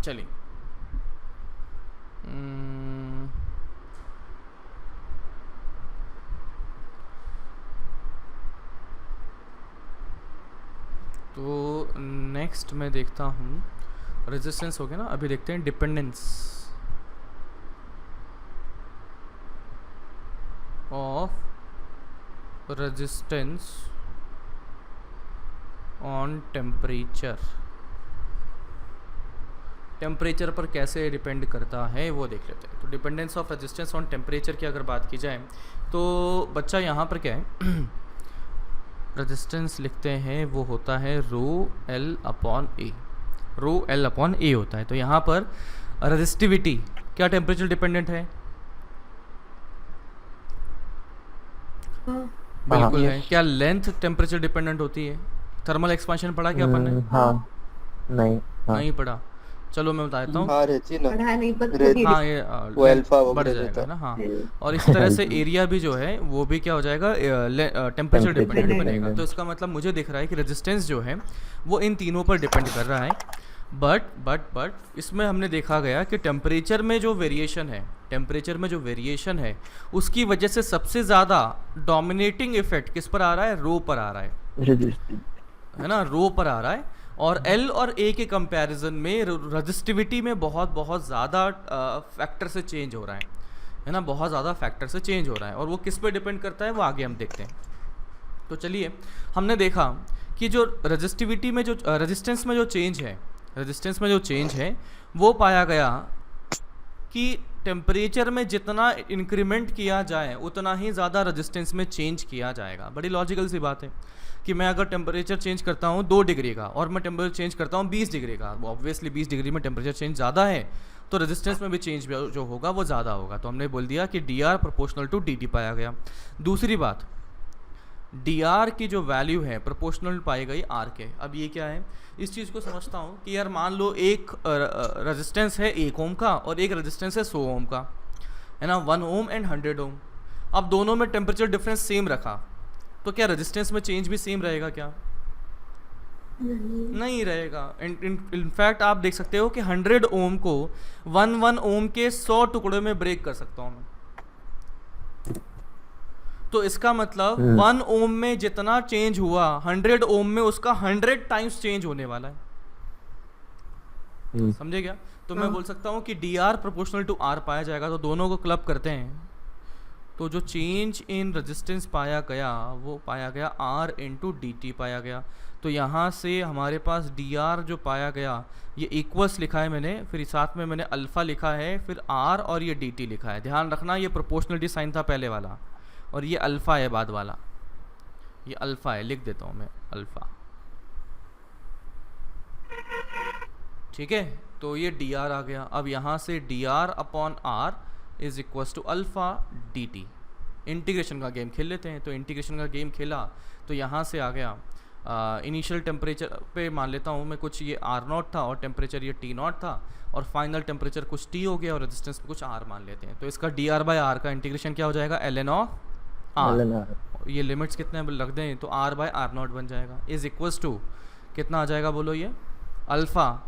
चलिए तो नेक्स्ट मैं देखता हूँ, रेजिस्टेंस हो गया ना, अभी देखते हैं dependence of resistance on temperature. Temperature पर कैसे डिपेंड करता है वो देख लेते हैं। तो dependence of resistance on temperature की अगर बात की जाए तो बच्चा यहाँ पर क्या है, रेजिस्टेंस लिखते हैं वो होता है रो एल अपॉन ए, रो एल अपॉन ए होता है। तो यहाँ पर रेजिस्टिविटी क्या टेम्परेचर डिपेंडेंट है, बिल्कुल है। क्या लेंथ टेम्परेचर डिपेंडेंट होती है, थर्मल एक्सपेंशन पढ़ा क्या अपन ने, हाँ नहीं, नहीं पढ़ा, चलो मैं बता देता हूँ। हाँ रहती ना, पढ़ा नहीं पर हाँ ये वो अल्फा बढ़ वगैरह जाएगा देता ना। हाँ, और इस तरह से एरिया भी जो है वो भी क्या हो जाएगा, टेम्परेचर डिपेंडेंट बनेगा। तो इसका मतलब मुझे दिख रहा है कि रेजिस्टेंस जो है वो इन तीनों पर डिपेंड कर रहा है। बट इसमें हमने देखा गया कि टेम्परेचर में जो वेरिएशन है, टेम्परेचर में जो वेरिएशन है उसकी वजह से सबसे ज़्यादा डोमिनेटिंग इफेक्ट किस पर आ रहा है, रो पर आ रहा है ना, रो पर आ रहा है। और L और A के कंपैरिजन में रजिस्टिविटी में बहुत ज़्यादा फैक्टर से चेंज हो रहा है ना, बहुत ज़्यादा फैक्टर से चेंज हो रहा है। और वो किस पे डिपेंड करता है वो आगे हम देखते हैं। तो चलिए, हमने देखा कि जो रजिस्टिविटी में जो रेजिस्टेंस में जो चेंज है, रेजिस्टेंस में जो चेंज है वो पाया गया कि टेम्परेचर में जितना इंक्रीमेंट किया जाए उतना ही ज़्यादा रेजिस्टेंस में चेंज किया जाएगा। बड़ी लॉजिकल सी बात है कि मैं अगर टेम्परेचर चेंज करता हूँ 2 डिग्री का और मैं टेम्परेचर चेंज करता हूँ 20 डिग्री का, ऑब्वियसली 20 डिग्री में टेम्परेचर चेंज ज़्यादा है तो रेजिस्टेंस में भी चेंज जो होगा वो ज़्यादा होगा। तो हमने बोल दिया कि D R proportional to D T पाया गया। दूसरी बात, डी आर की जो वैल्यू है प्रोपोर्शनल पाई गई आर के। अब ये क्या है, इस चीज़ को समझता हूँ कि यार मान लो एक रेजिस्टेंस है 1 ओम का और एक रेजिस्टेंस है 100 ओम का, है ना, 1 ओम एंड 100 ओम। अब दोनों में टेम्परेचर डिफरेंस सेम रखा तो क्या रेजिस्टेंस में चेंज भी सेम रहेगा क्या? नहीं रहेगा। इनफैक्ट आप देख सकते हो कि 100 ओम को 1 ओम के 100 टुकड़ों में ब्रेक कर सकता हूँ मैं। तो इसका मतलब 1 ओम में जितना चेंज हुआ 100 ओम में उसका 100 टाइम्स चेंज होने वाला है। समझे क्या? तो मैं बोल सकता हूँ कि D R proportional to R पाया जाएगा। तो दोनों को क्लब करते हैं तो जो चेंज इन रेजिस्टेंस पाया गया वो पाया गया आर इंटू डी टी पाया गया। तो यहाँ से हमारे पास डी आर जो पाया गया ये इक्वल्स लिखा है मैंने, फिर साथ में मैंने अल्फ़ा लिखा है, फिर आर और ये डी टी लिखा है। ध्यान रखना ये प्रोपोर्शनलिटी साइन था पहले वाला और ये अल्फ़ा है बाद वाला, ये अल्फ़ा है, लिख देता हूँ मैं अल्फ़ा। ठीक है, तो ये डी आर आ गया। अब यहाँ से D R upon R is equals to alpha D T. Integration का गेम खेल लेते हैं। तो इंटीग्रेशन का गेम खेला तो यहाँ से आ गया इनिशियल टेम्परेचर पे मान लेता हूँ मैं कुछ ये आर नॉट था और टेम्परेचर ये टी नॉट था और फाइनल टेम्परेचर कुछ टी हो गया और रेजिस्टेंस पे कुछ आर मान लेते हैं। तो इसका डी आर बाई आर का इंटीग्रेशन क्या हो जाएगा, एल एन ऑफ आर। ये लिमिट्स कितने रख दें तो आर बाई आर नॉट बन जाएगा इज इक्वल्स टू कितना आ जाएगा बोलो, ये alpha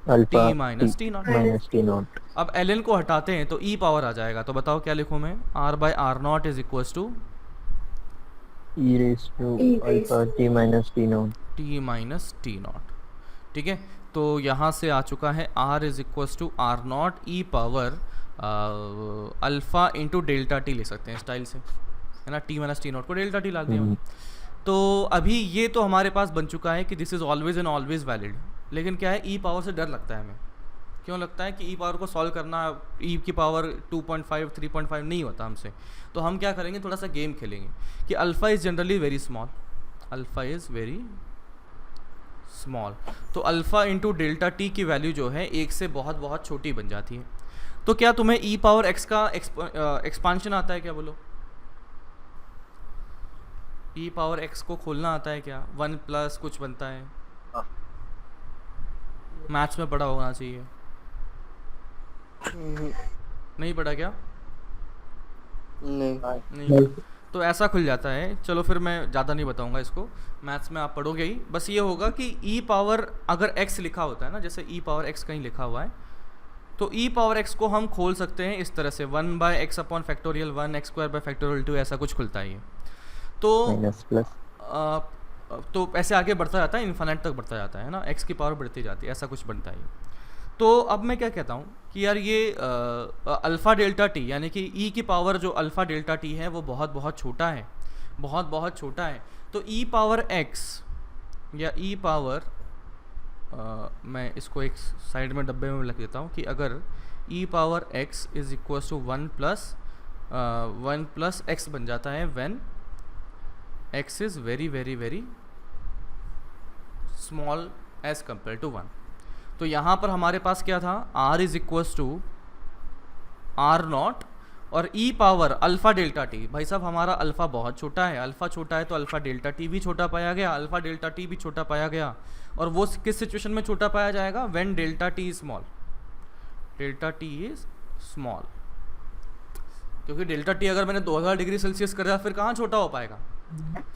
T minus T not. अब एल एन को हटाते हैं तो ई पावर आ जाएगा। तो बताओ क्या लिखूँ मैं, R by R not is equals to E raise to alpha T minus T not. ठीक है, तो यहाँ से आ चुका है r is equals to are not E power alpha into delta T ले सकते हैं स्टाइल से, है ना, टी माइनस टी नॉट को डेल्टा टी ला दिया। तो अभी ये तो हमारे पास बन चुका है कि this is always and always valid. लेकिन क्या है, ई पावर से डर लगता है हमें। क्यों लगता है कि ई पावर को सॉल्व करना ई की पावर 2.5 3.5 नहीं होता हमसे। तो हम क्या करेंगे, थोड़ा सा गेम खेलेंगे कि alpha is generally very small, alpha is very small. तो अल्फ़ा इंटू डेल्टा टी की वैल्यू जो है 1 से बहुत बहुत छोटी बन जाती है। तो क्या तुम्हें ई पावर एक्स का एक्सपांशन आता है क्या, बोलो? ई पावर एक्स को खोलना आता है क्या? 1 प्लस कुछ बनता है, मैथ्स में पढ़ा होना चाहिए। नहीं पढ़ा क्या? नहीं। तो ऐसा खुल जाता है। चलो फिर मैं ज़्यादा नहीं बताऊंगा इसको, मैथ्स में आप पढ़ोगे ही। बस ये होगा कि ई पावर अगर एक्स लिखा होता है ना, जैसे ई पावर एक्स कहीं लिखा हुआ है, तो ई पावर एक्स को हम खोल सकते हैं इस तरह से 1 by X upon factorial 1 X square by factorial 2, ऐसा कुछ खुलता है ये। तो ऐसे आगे बढ़ता जाता है, इन्फिनिट तक बढ़ता जाता है ना, एक्स की पावर बढ़ती जाती है, ऐसा कुछ बनता है। तो अब मैं क्या कहता हूँ कि यार ये अल्फ़ा डेल्टा टी यानी कि ई की पावर जो अल्फ़ा डेल्टा टी है वो बहुत बहुत छोटा है, बहुत बहुत छोटा है। तो ई पावर एक्स या ई पावर मैं इसको एक साइड में डब्बे में लिख देता हूँ कि अगर e power x is equal to 1 plus x बन जाता है when x is very very very small as compare to 1। तो यहाँ पर हमारे पास क्या था, r is equals to are naught और e power alpha delta T. भाई साहब हमारा अल्फ़ा बहुत छोटा है, अल्फ़ा छोटा है तो अल्फ़ा डेल्टा टी भी छोटा पाया गया, अल्फ़ा डेल्टा टी भी छोटा पाया गया। और वो किस सिचुएशन में छोटा पाया जाएगा, when delta T is small, delta T is small. क्योंकि डेल्टा टी अगर मैंने 2000 डिग्री सेल्सियस कर दिया फिर कहाँ छोटा हो पाएगा,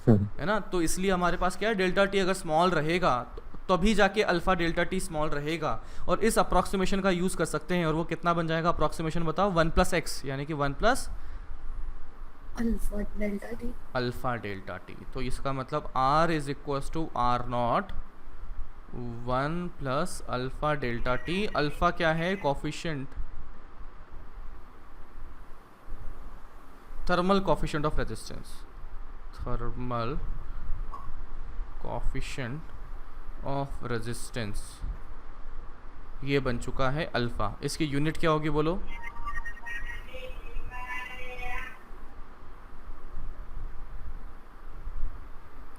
है ना। तो इसलिए हमारे पास क्या है, डेल्टा टी अगर स्मॉल रहेगा तभी जाके अल्फ़ा डेल्टा टी स्मॉल रहेगा। और इस अप्रॉक्सीमेशन का यूज़ कर सकते हैं और वो कितना बन जाएगा अप्रॉक्सीमेशन बताओ, 1 प्लस एक्स यानी कि 1 प्लस अल्फ़ा डेल्टा टी। तो इसका मतलब r is equals to are not 1 plus alpha delta T. Alpha क्या है, coefficient, thermal coefficient of resistance, thermal coefficient of resistance, ये बन चुका है अल्फ़ा। इसकी यूनिट क्या होगी बोलो,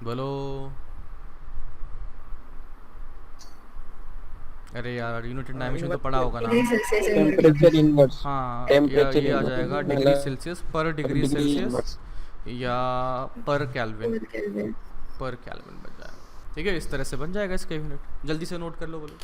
बोलो। अरे यार यूनिट डायमेंशन तो पढ़ा होगा ना। डिग्री सेल्सियस टेम्परेचर इनवर्स, हाँ, या टेम्परेचर ये आ इनवर्स जाएगा डिग्री मतलब सेल्सियस पर डिग्री डिग्री सेल्सियस इनवर्स। या पर केल्विन। और केल्विन। पर केल्विन बन जाएगा। ठीक है, इस तरह से बन जाएगा इसका यूनिट। जल्दी से नोट कर लो, बोलो।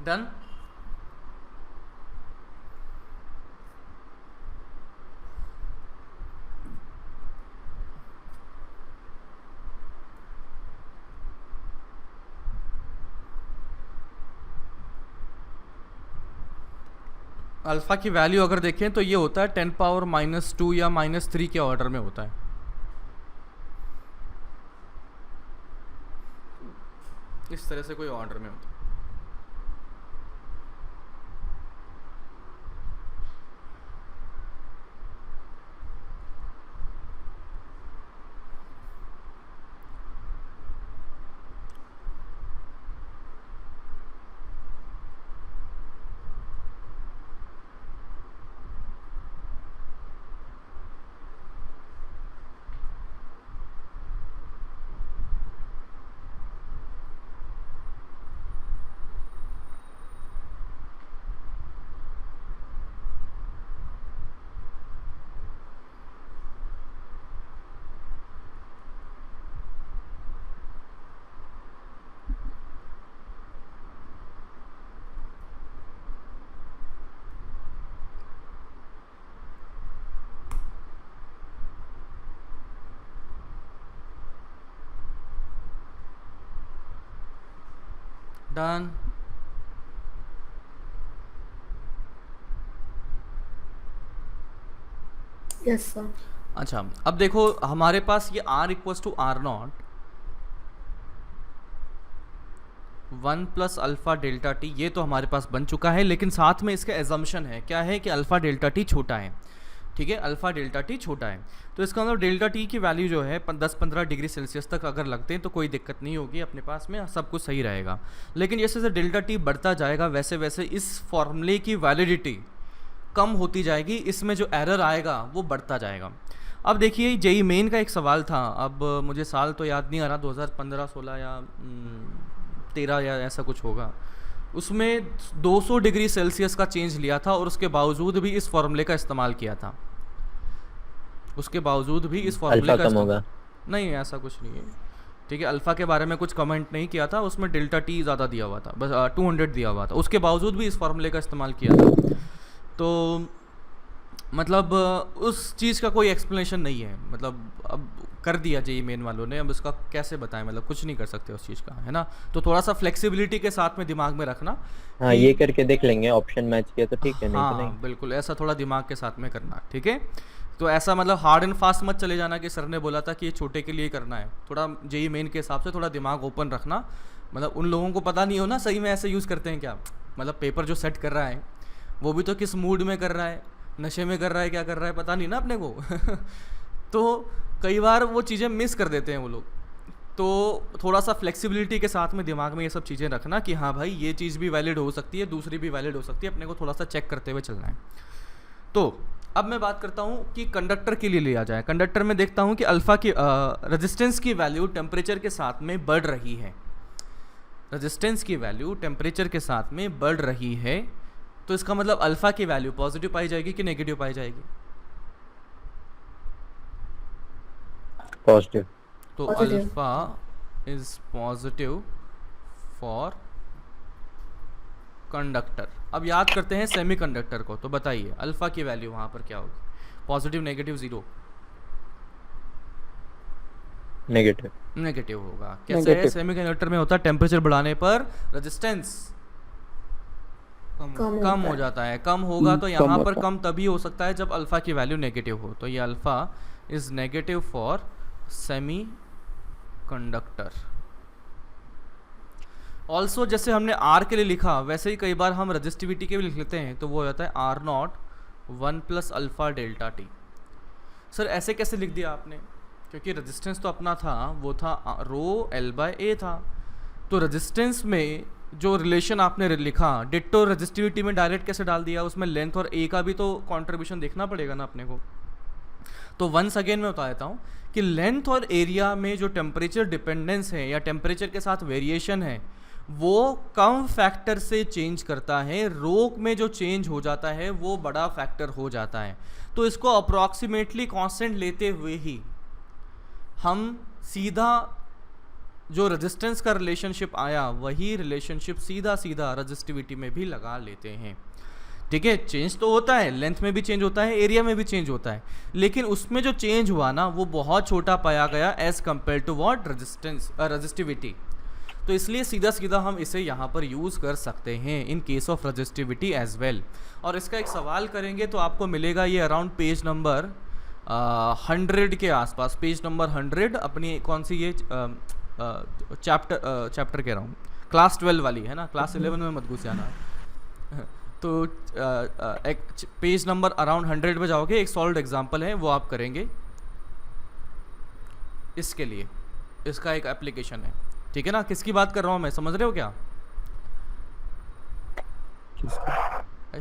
डन। अल्फ़ा की वैल्यू अगर देखें तो ये होता है 10⁻⁻² या -3 के ऑर्डर में होता है। इस तरह से कोई ऑर्डर में होता है। डन। Yes sir. अच्छा, अब देखो हमारे पास ये R = R0 1 + alpha delta T, ये तो हमारे पास बन चुका है। लेकिन साथ में इसका एजम्पशन है क्या है कि अल्फ़ा डेल्टा टी छोटा है। ठीक है, अल्फ़ा डेल्टा टी छोटा है, तो इसका मतलब डेल्टा टी की वैल्यू जो है 10-15 डिग्री सेल्सियस तक अगर लगते हैं तो कोई दिक्कत नहीं होगी, अपने पास में सब कुछ सही रहेगा। लेकिन जैसे जैसे डेल्टा टी बढ़ता जाएगा वैसे वैसे इस फॉर्मूले की वैलिडिटी कम होती जाएगी, इसमें जो एरर आएगा वो बढ़ता जाएगा। अब देखिए जेई मेन का एक सवाल था, अब मुझे साल तो याद नहीं आ रहा, 2015-16 या 13 या ऐसा कुछ होगा। उसमें 200 डिग्री सेल्सियस का चेंज लिया था और उसके बावजूद भी इस फॉर्मूले का इस्तेमाल किया था। उसके बावजूद भी इस फॉर्मूले अल्फा का कम होगा। नहीं, ऐसा कुछ नहीं है। ठीक है, अल्फ़ा के बारे में कुछ कमेंट नहीं किया था, उसमें डेल्टा टी ज़्यादा दिया हुआ था, बस 200 दिया हुआ था। उसके बावजूद भी इस फॉर्मूले का इस्तेमाल किया था। तो मतलब उस चीज़ का कोई एक्सप्लेनेशन नहीं है, मतलब अब कर दिया जेई मेन वालों ने, अब उसका कैसे बताएं, मतलब कुछ नहीं कर सकते उस चीज़ का, है ना। तो थोड़ा सा फ्लेक्सिबिलिटी के साथ में दिमाग में रखना। हाँ, ये करके देख लेंगे, ऑप्शन मैच किया तो ठीक है, नहीं तो हाँ नहीं। बिल्कुल, ऐसा थोड़ा दिमाग के साथ में करना, ठीक है। तो ऐसा मतलब हार्ड एंड फास्ट मत चले जाना कि सर ने बोला था कि ये छोटे के लिए करना है। थोड़ा जेई मेन के हिसाब से थोड़ा दिमाग ओपन रखना, मतलब उन लोगों को पता नहीं हो ना सही में ऐसे यूज़ करते हैं क्या, मतलब पेपर जो सेट कर रहा है वो भी तो किस मूड में कर रहा है, नशे में कर रहा है, क्या कर रहा है पता नहीं ना अपने को तो कई बार वो चीज़ें मिस कर देते हैं वो लोग। तो थोड़ा सा फ्लेक्सिबिलिटी के साथ में दिमाग में ये सब चीज़ें रखना कि हाँ भाई ये चीज़ भी वैलिड हो सकती है, दूसरी भी वैलिड हो सकती है, अपने को थोड़ा सा चेक करते हुए चलना है। तो अब मैं बात करता हूँ कि कंडक्टर के लिए लिया जाए। कंडक्टर में देखता हूँ कि अल्फ़ा की रेजिस्टेंस की वैल्यू टेम्परेचर के साथ में बढ़ रही है। रेजिस्टेंस की वैल्यू टेम्परेचर के साथ में बढ़ रही है, तो इसका मतलब अल्फ़ा की वैल्यू पॉजिटिव पाई जाएगी कि नेगेटिव पाई जाएगी? पॉजिटिव। तो Positive. Alpha is positive for conductor. अब याद करते हैं सेमीकंडक्टर को, तो बताइए अल्फा की वैल्यू वहाँ पर क्या होगी? Positive, negative, zero? Negative. Negative होगा। कैसे है? सेमीकंडक्टर में होता है टेम्परेचर बढ़ाने पर रेजिस्टेंस कम हो जाता है। कम होगा तो यहाँ पर कम तभी हो सकता है जब अल्फा की वैल्यू नेगेटिव हो। तो ये alpha is negative for semi conductor. Also जैसे हमने आर के लिए लिखा वैसे ही कई बार हम रजिस्टिविटी के भी लिख लेते हैं, तो वो हो जाता है R not 1 plus alpha delta T. Sir ऐसे कैसे लिख दिया आपने? क्योंकि रेजिस्टेंस तो अपना था, वो था रो एल बाय ए था। तो रेजिस्टेंस में जो रिलेशन आपने लिखा डिट्टो रेजिस्टिविटी में डायरेक्ट कैसे डाल दिया? उसमें लेंथ और ए का भी तो कंट्रीब्यूशन देखना पड़ेगा ना अपने को। तो वंस अगेन मैं बता देता हूँ कि लेंथ और एरिया में जो टेम्परेचर डिपेंडेंस है या टेम्परेचर के साथ वेरिएशन है वो कम फैक्टर से चेंज करता है, रो में जो चेंज हो जाता है वो बड़ा फैक्टर हो जाता है। तो इसको अप्रॉक्सीमेटली कांस्टेंट लेते हुए ही हम सीधा जो रेजिस्टेंस का रिलेशनशिप आया वही रिलेशनशिप सीधा सीधा रेजिस्टिविटी में भी लगा लेते हैं। ठीक है, चेंज तो होता है, लेंथ में भी चेंज होता है, एरिया में भी चेंज होता है, लेकिन उसमें जो चेंज हुआ ना वो बहुत छोटा पाया गया as compare to what? Resistance resistivity. तो इसलिए सीधा सीधा हम इसे यहाँ पर यूज़ कर सकते हैं in case of resistivity as well. और इसका एक सवाल करेंगे तो आपको मिलेगा ये अराउंड पेज नंबर 100 के आसपास। पेज नंबर 100 अपनी कौन सी ये चैप्टर कह रहा हूँ, क्लास 12 वाली है ना, क्लास 11 में मत घुस जाना। तो एक पेज नंबर अराउंड 100 पे जाओगे, एक सॉल्व एग्जांपल है वो आप करेंगे इसके लिए, इसका एक एप्लीकेशन है। ठीक है ना? किसकी बात कर रहा हूँ मैं, समझ रहे हो क्या?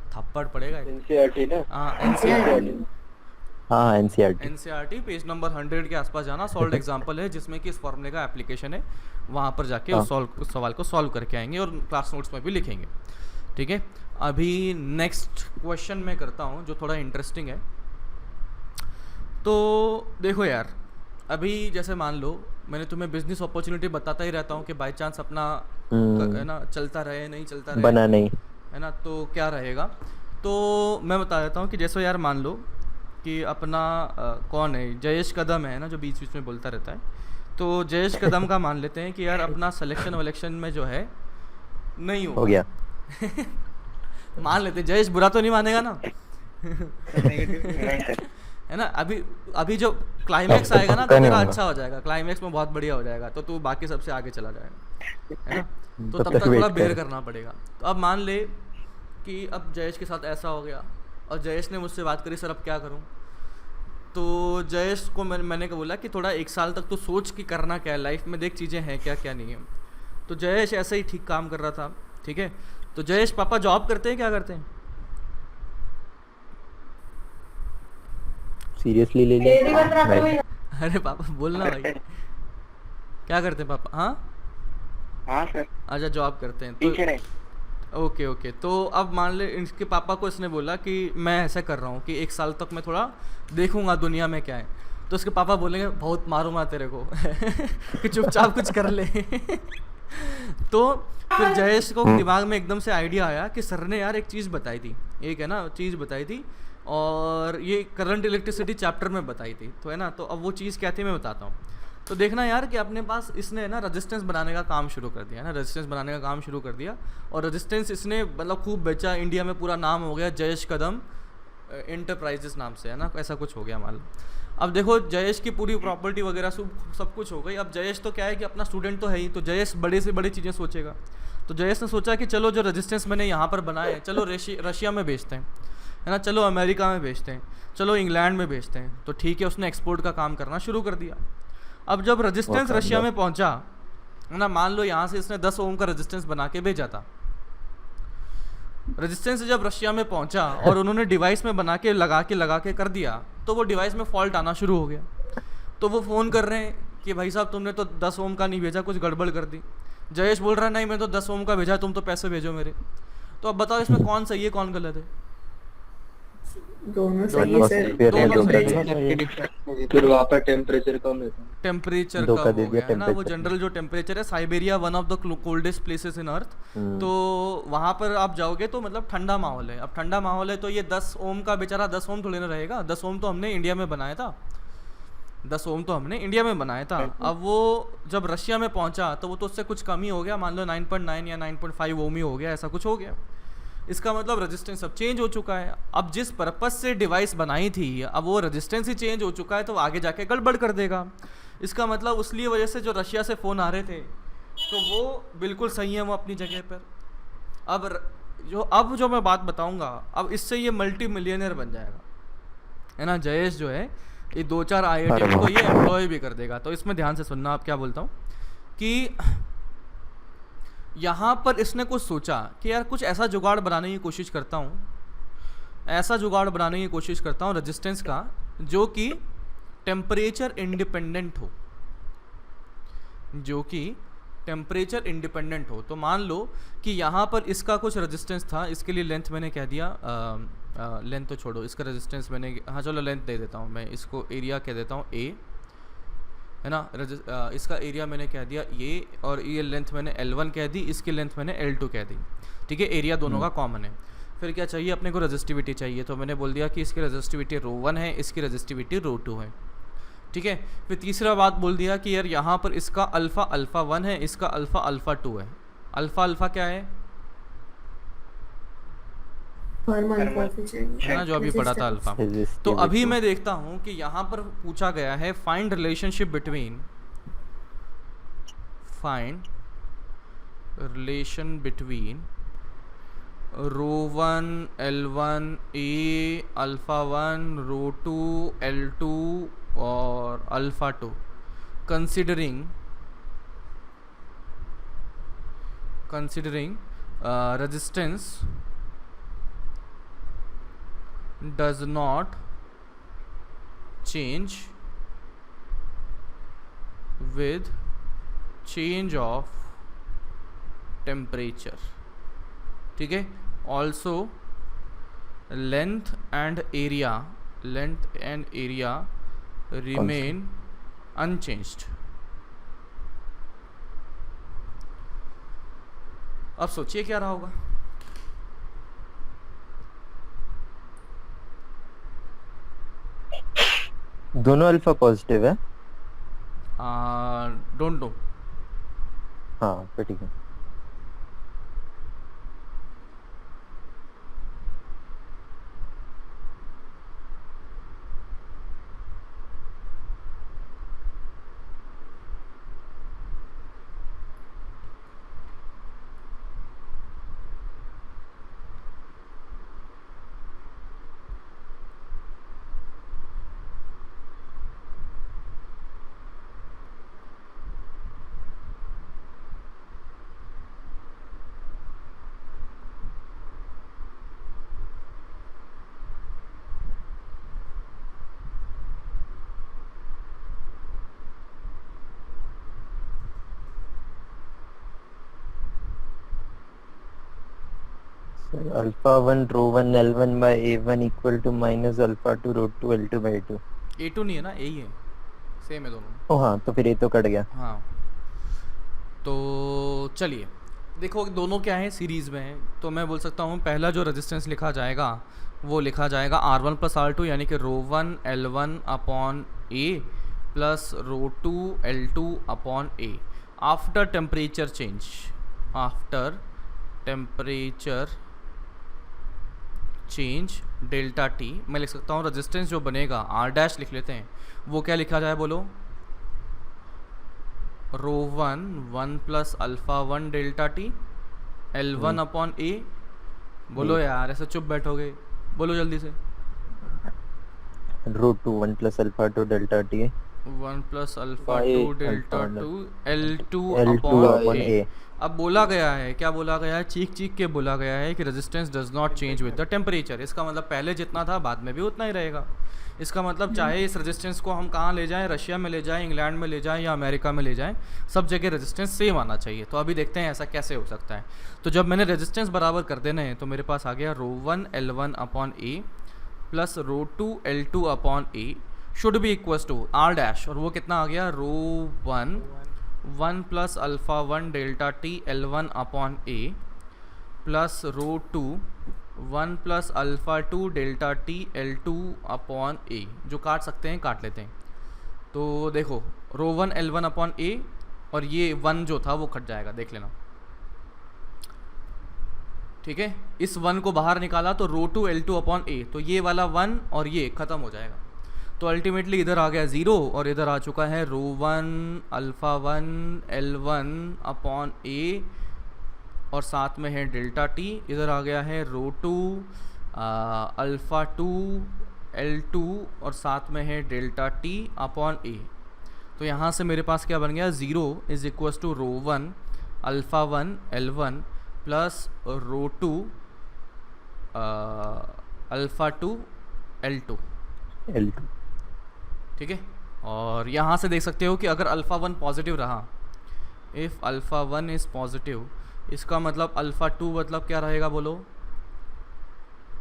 थप्पड़ पड़ेगा। एनसीईआरटी ना? हाँ एनसीईआरटी। हाँ एनसीईआरटी। एनसीईआरटी पेज नंबर 100 के आसपास जाना, सॉल्व एग्जांपल है जिसमें कि इस फॉर्मूले का एप्लीकेशन है, वहाँ पर जाके उस सवाल को सॉल्व करके आएंगे और क्लास नोट्स में भी लिखेंगे। ठीक है, अभी नेक्स्ट क्वेश्चन मैं करता हूँ जो थोड़ा इंटरेस्टिंग है। तो देखो यार, अभी जैसे मान लो मैंने तुम्हें बिजनेस अपॉर्चुनिटी बताता ही रहता हूँ कि बाय चांस अपना है ना चलता रहे नहीं चलता रहे, बना नहीं है ना, तो क्या रहेगा। तो मैं बता देता हूँ कि जैसे यार मान लो कि अपना कौन है, जयेश कदम है ना जो बीच बीच में बोलता रहता है। तो जयेश कदम का मान लेते हैं कि यार अपना सिलेक्शन वलेक्शन में जो है नहीं हो गया। मान लेते हैं, जयेश बुरा तो नहीं मानेगा ना? है ना? अभी जो क्लाइमैक्स आएगा ना तो तेरा अच्छा हो जाएगा, क्लाइमैक्स में बहुत बढ़िया हो जाएगा, तो तू बाकी सबसे आगे चला जाएगा, है ना? तो तब तक थोड़ा बेयर करना पड़ेगा। तो अब मान ले कि अब जयेश के साथ ऐसा हो गया और जयेश ने मुझसे बात करी, सर अब क्या करूं? तो जयेश को मैंने बोला कि थोड़ा 1 साल तक तो सोच कि करना क्या है लाइफ में, देख चीज़ें हैं क्या क्या नहीं है। तो जयेश ऐसे ही ठीक काम कर रहा था। ठीक है, तो जयेश पापा जॉब करते हैं, क्या करते हैं? सीरियसली ले लिया। अरे पापा बोलना भाई, क्या करते हैं पापा? हाँ सर। अच्छा जॉब करते हैं। तो ओके ओके, तो अब मान ले इसके पापा को इसने बोला कि मैं ऐसा कर रहा हूँ कि 1 साल तक मैं थोड़ा देखूंगा दुनिया में क्या है। तो उसके पापा बोलेंगे बहुत मारूंगा तेरे को कि चुपचाप कुछ कर ले। तो फिर जयेश को दिमाग में एकदम से आइडिया आया कि सर ने यार एक चीज़ बताई थी, एक है ना चीज़ बताई थी, और ये करंट इलेक्ट्रिसिटी चैप्टर में बताई थी, तो है ना। तो अब वो चीज़ क्या थी मैं बताता हूँ। तो देखना यार कि अपने पास इसने ना रेजिस्टेंस बनाने का काम शुरू कर दिया, है ना, रेजिस्टेंस बनाने का काम शुरू कर दिया, और रेजिस्टेंस इसने मतलब खूब बेचा, इंडिया में पूरा नाम हो गया जयेश कदम इंटरप्राइजेस नाम से, है ना, ऐसा कुछ हो गया मान लो। अब देखो जयेश की पूरी प्रॉपर्टी वगैरह सब कुछ हो गई। अब जयेश तो क्या है कि अपना स्टूडेंट तो है ही, तो जयेश बड़े से बड़ी चीज़ें सोचेगा। तो जयेश ने सोचा कि चलो जो रेजिस्टेंस मैंने यहाँ पर बनाए चलो रशिया में बेचते हैं, है ना, चलो अमेरिका में बेचते हैं, चलो इंग्लैंड में बेचते हैं। तो ठीक है, उसने एक्सपोर्ट का काम करना शुरू कर दिया। अब जब रेजिस्टेंस रशिया में पहुंचा, है ना, मान लो यहाँ से इसने 10 ओम का रेजिस्टेंस बना के भेजा था। रेजिस्टेंस जब रशिया में पहुंचा और उन्होंने डिवाइस में बना के लगा के कर दिया, तो वो डिवाइस में फॉल्ट आना शुरू हो गया। तो वो फ़ोन कर रहे हैं कि भाई साहब तुमने तो 10 ओम का नहीं भेजा, कुछ गड़बड़ कर दी। जयेश बोल रहा है नहीं मैं तो 10 ओम का भेजा, तुम तो पैसे भेजो मेरे। तो अब बताओ इसमें कौन सही है कौन गलत है? दोनों सही है सर। एटमॉस्फेयर में दोनों जो सही था है। ना ये फिर वहाँ पर टेम्परेचर कम रहता है। टेम्परेचर धोखा कम दे हो दिया गया है ना, वो temperature जनरल जो टेम्परेचर है, Siberia one of the coldest places in earth, hmm. तो वहाँ पर आप जाओगे तो मतलब ठंडा माहौल है। अब ठंडा माहौल है तो ये 10 ओम का बेचारा 10 ओम थोड़ी ना रहेगा। 10 ओम तो हमने इंडिया में बनाया था, 10 ओम तो हमने इंडिया में बनाया था। अब वो जब रशिया में पहुंचा तो वो तो उससे कुछ कम ही हो गया, मान लो 9.9 या 9.5 ओम ही हो गया, ऐसा कुछ हो गया। इसका मतलब रेजिस्टेंस अब चेंज हो चुका है। अब जिस पर्पस से डिवाइस बनाई थी, अब वो रेजिस्टेंस ही चेंज हो चुका है, तो आगे जाके गड़बड़ कर देगा। इसका मतलब उसलिए वजह से जो रशिया से फ़ोन आ रहे थे तो वो बिल्कुल सही है, वो अपनी जगह पर। अब जो मैं बात बताऊंगा, अब इससे ये मल्टी मिलियनर बन जाएगा, है ना। जयेश जो है ये 2-4 IIT को ये एम्प्लॉय भी कर देगा। तो इसमें ध्यान से सुनना, आप क्या बोलता हूँ कि यहाँ पर इसने कुछ सोचा कि यार कुछ ऐसा जुगाड़ बनाने की कोशिश करता हूँ, ऐसा जुगाड़ बनाने की कोशिश करता हूँ रेजिस्टेंस का जो कि टेम्परेचर इंडिपेंडेंट हो, जो कि टेम्परेचर इंडिपेंडेंट हो। तो मान लो कि यहाँ पर इसका कुछ रेजिस्टेंस था, इसके लिए लेंथ मैंने कह दिया, लेंथ तो छोड़ो, इसका रेजिस्टेंस मैंने, हाँ चलो लेंथ दे देता हूँ मैं, इसको एरिया कह देता हूँ A, है ना। इसका एरिया मैंने कह दिया ये, और ये लेंथ मैंने L1 कह दी, इसकी लेंथ मैंने L2 कह दी, ठीक है। एरिया दोनों का कॉमन है। फिर क्या चाहिए अपने को, रेजिस्टिविटी चाहिए। तो मैंने बोल दिया कि इसकी रेजिस्टिविटी ρ1 है, इसकी रेजिस्टिविटी ρ2 है, ठीक है। फिर तीसरा बात बोल दिया कि यार यहाँ पर इसका अल्फ़ा α1 है, इसका अल्फ़ा α2 है। अल्फ़ा क्या है है ना, जो अभी पढ़ा था अल्फ़ा। तो अभी मैं देखता हूँ कि यहाँ पर पूछा गया है find relationship between, find relation between ρ1 L1 A α1 ρ2 L2 और α2 considering resistance does not change with change of temperature, ठीक है। also length and area remain unchanged। अब सोचिए क्या रहा होगा। दोनों अल्फा पॉजिटिव है, डोंट नो। हाँ फिर ठीक है। α1 ρ1 L1 by A1 equal to minus α2 ρ2 L2 by A2। A2 नहीं है ना, A ही है, सेम है दोनों। ओ हाँ, तो फिर ये तो कट गया। हाँ तो चलिए देखो, दोनों क्या है, सीरीज़ में है। तो मैं बोल सकता हूँ पहला जो रेजिस्टेंस लिखा जाएगा वो लिखा जाएगा R1 प्लस R2 यानी कि ρ1 L1 upon A plus ρ2 L2 upon A after temperature change, after temperature change delta T. मैं लिख सकता हूँ रेजिस्टेंस जो बनेगा R डैश लिख लेते हैं, वो क्या लिखा जाए बोलो, ρ1 1 plus α1 delta T L1 upon A। बोलो यार, ऐसे चुप बैठोगे, बोलो जल्दी से। ρ2 1 plus α2 delta T 1 plus α2 delta 2 L2 L2 upon upon A। A। अब बोला गया है, क्या बोला गया है, चीख चीख के बोला गया है कि resistance does not change with the temperature. इसका मतलब पहले जितना था बाद में भी उतना ही रहेगा। इसका मतलब चाहे इस रेजिस्टेंस को हम कहाँ ले जाएं, रशिया में ले जाएं, इंग्लैंड में ले जाएं या अमेरिका में ले जाएं, सब जगह रेजिस्टेंस सेम आना चाहिए। तो अभी देखते हैं ऐसा कैसे हो सकता है। तो जब मैंने रेजिस्टेंस बराबर कर देना है तो मेरे पास आ गया ρ1 L1 upon A plus rho two L2 upon A should be equals to R dash, और वो कितना आ गया rho 1 plus alpha 1 delta T L1 upon A plus rho 1 plus alpha 2 delta T L2 upon A, जो काट सकते हैं काट लेते हैं। तो देखो रो 1 L1 अपॉन ए और ये 1 जो था वो कट जाएगा, देख लेना। ठीक है, इस 1 को बाहर निकाला तो रो 2 L2 अपॉन ए, तो ये वाला 1 और ये ख़त्म हो जाएगा। तो अल्टीमेटली इधर आ गया 0 और इधर आ चुका है रो 1 अल्फ़ा 1 L1 अपॉन ए और साथ में है डेल्टा टी। इधर आ गया है रो 2 अल्फ़ा 2 L2 और साथ में है डेल्टा टी अपॉन ए। तो यहाँ से मेरे पास क्या बन गया, 0 is equals to rho 1 alpha 1 L1 plus rho 2 alpha 2 L2। ठीक है, और यहाँ से देख सकते हो कि अगर अल्फ़ा 1 पॉजिटिव रहा, इफ़ अल्फ़ा 1 इज़ पॉजिटिव, इसका मतलब अल्फ़ा 2 मतलब क्या रहेगा बोलो,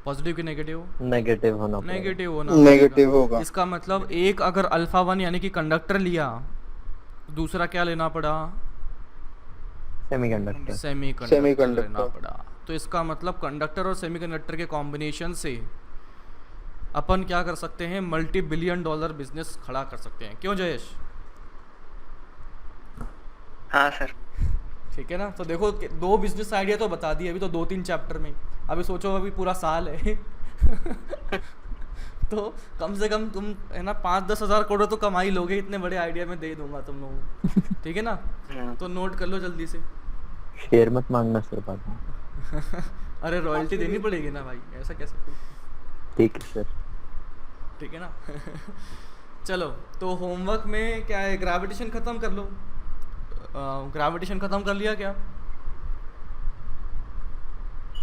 पॉजिटिव कि नेगेटिव? नेगेटिव होना पड़ेगा। नेगेटिव होना नेगेटिव होगा। इसका मतलब एक अगर अल्फ़ा 1 यानी कि कंडक्टर लिया, दूसरा क्या लेना पड़ा, सेमीकंडक्टर। सेमीकंडक्टर लेना पड़ा। तो इसका मतलब कंडक्टर और सेमीकंडक्टर के कॉम्बिनेशन से अपन क्या कर सकते हैं, मल्टी बिलियन डॉलर बिजनेस खड़ा कर सकते हैं। क्यों जयेश? हाँ सर। ठीक है ना। तो देखो 2 बिजनेस आइडिया तो बता दिए अभी तो 2-3 चैप्टर में। अभी सोचो अभी पूरा साल है तो कम से कम तुम है ना 5-10 हज़ार करोड़ तो कमाई लोगे, इतने बड़े आइडिया में दे दूंगा तुम लोगों को। ठीक है ना, तो नोट कर लो जल्दी से। शेयर मत मांगना सर बाद में। अरे रॉयल्टी देनी पड़ेगी ना भाई, ऐसा कैसे? ठीक है सर। ठीक है ना चलो, तो होमवर्क में क्या है, ग्रेविटेशन ख़त्म कर लो। ग्रेविटेशन ख़त्म कर लिया क्या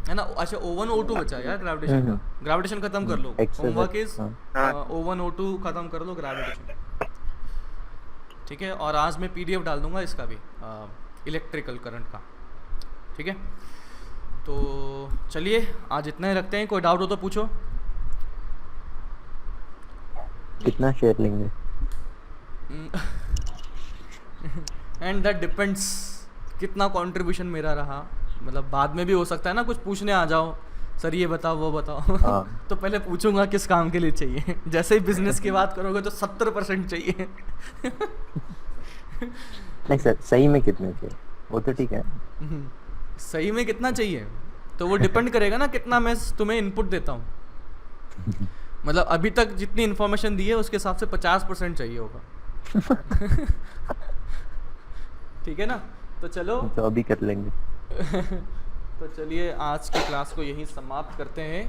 है ना? अच्छा O1 O2 बचा यार ग्रेविटेशन का, ग्रेविटेशन ख़त्म कर लो। होमवर्क इज O1 O2 ख़त्म कर लो ग्रेविटेशन। ठीक है, और आज मैं PDF डाल दूंगा इसका भी, इलेक्ट्रिकल करंट का। ठीक है, तो चलिए आज इतना ही रखते हैं। कोई डाउट हो तो पूछो। कितना शेयर लेंगे? एंड दैट डिपेंड्स कितना कंट्रीब्यूशन मेरा रहा। मतलब बाद में भी हो सकता है ना कुछ पूछने आ जाओ, सर ये बताओ वो बताओ हाँ। तो पहले पूछूंगा किस काम के लिए चाहिए। जैसे ही बिजनेस की बात करोगे तो 70% चाहिए नहीं सर, सही में कितने चाहिए वो तो ठीक है। सही में कितना चाहिए तो वो डिपेंड करेगा ना कितना मैं तुम्हें इनपुट देता हूँ। मतलब अभी तक जितनी इन्फॉर्मेशन दी है उसके हिसाब से 50% चाहिए होगा ठीक है ना। तो चलो तो अभी कर लेंगे तो चलिए आज की क्लास को यहीं समाप्त करते हैं।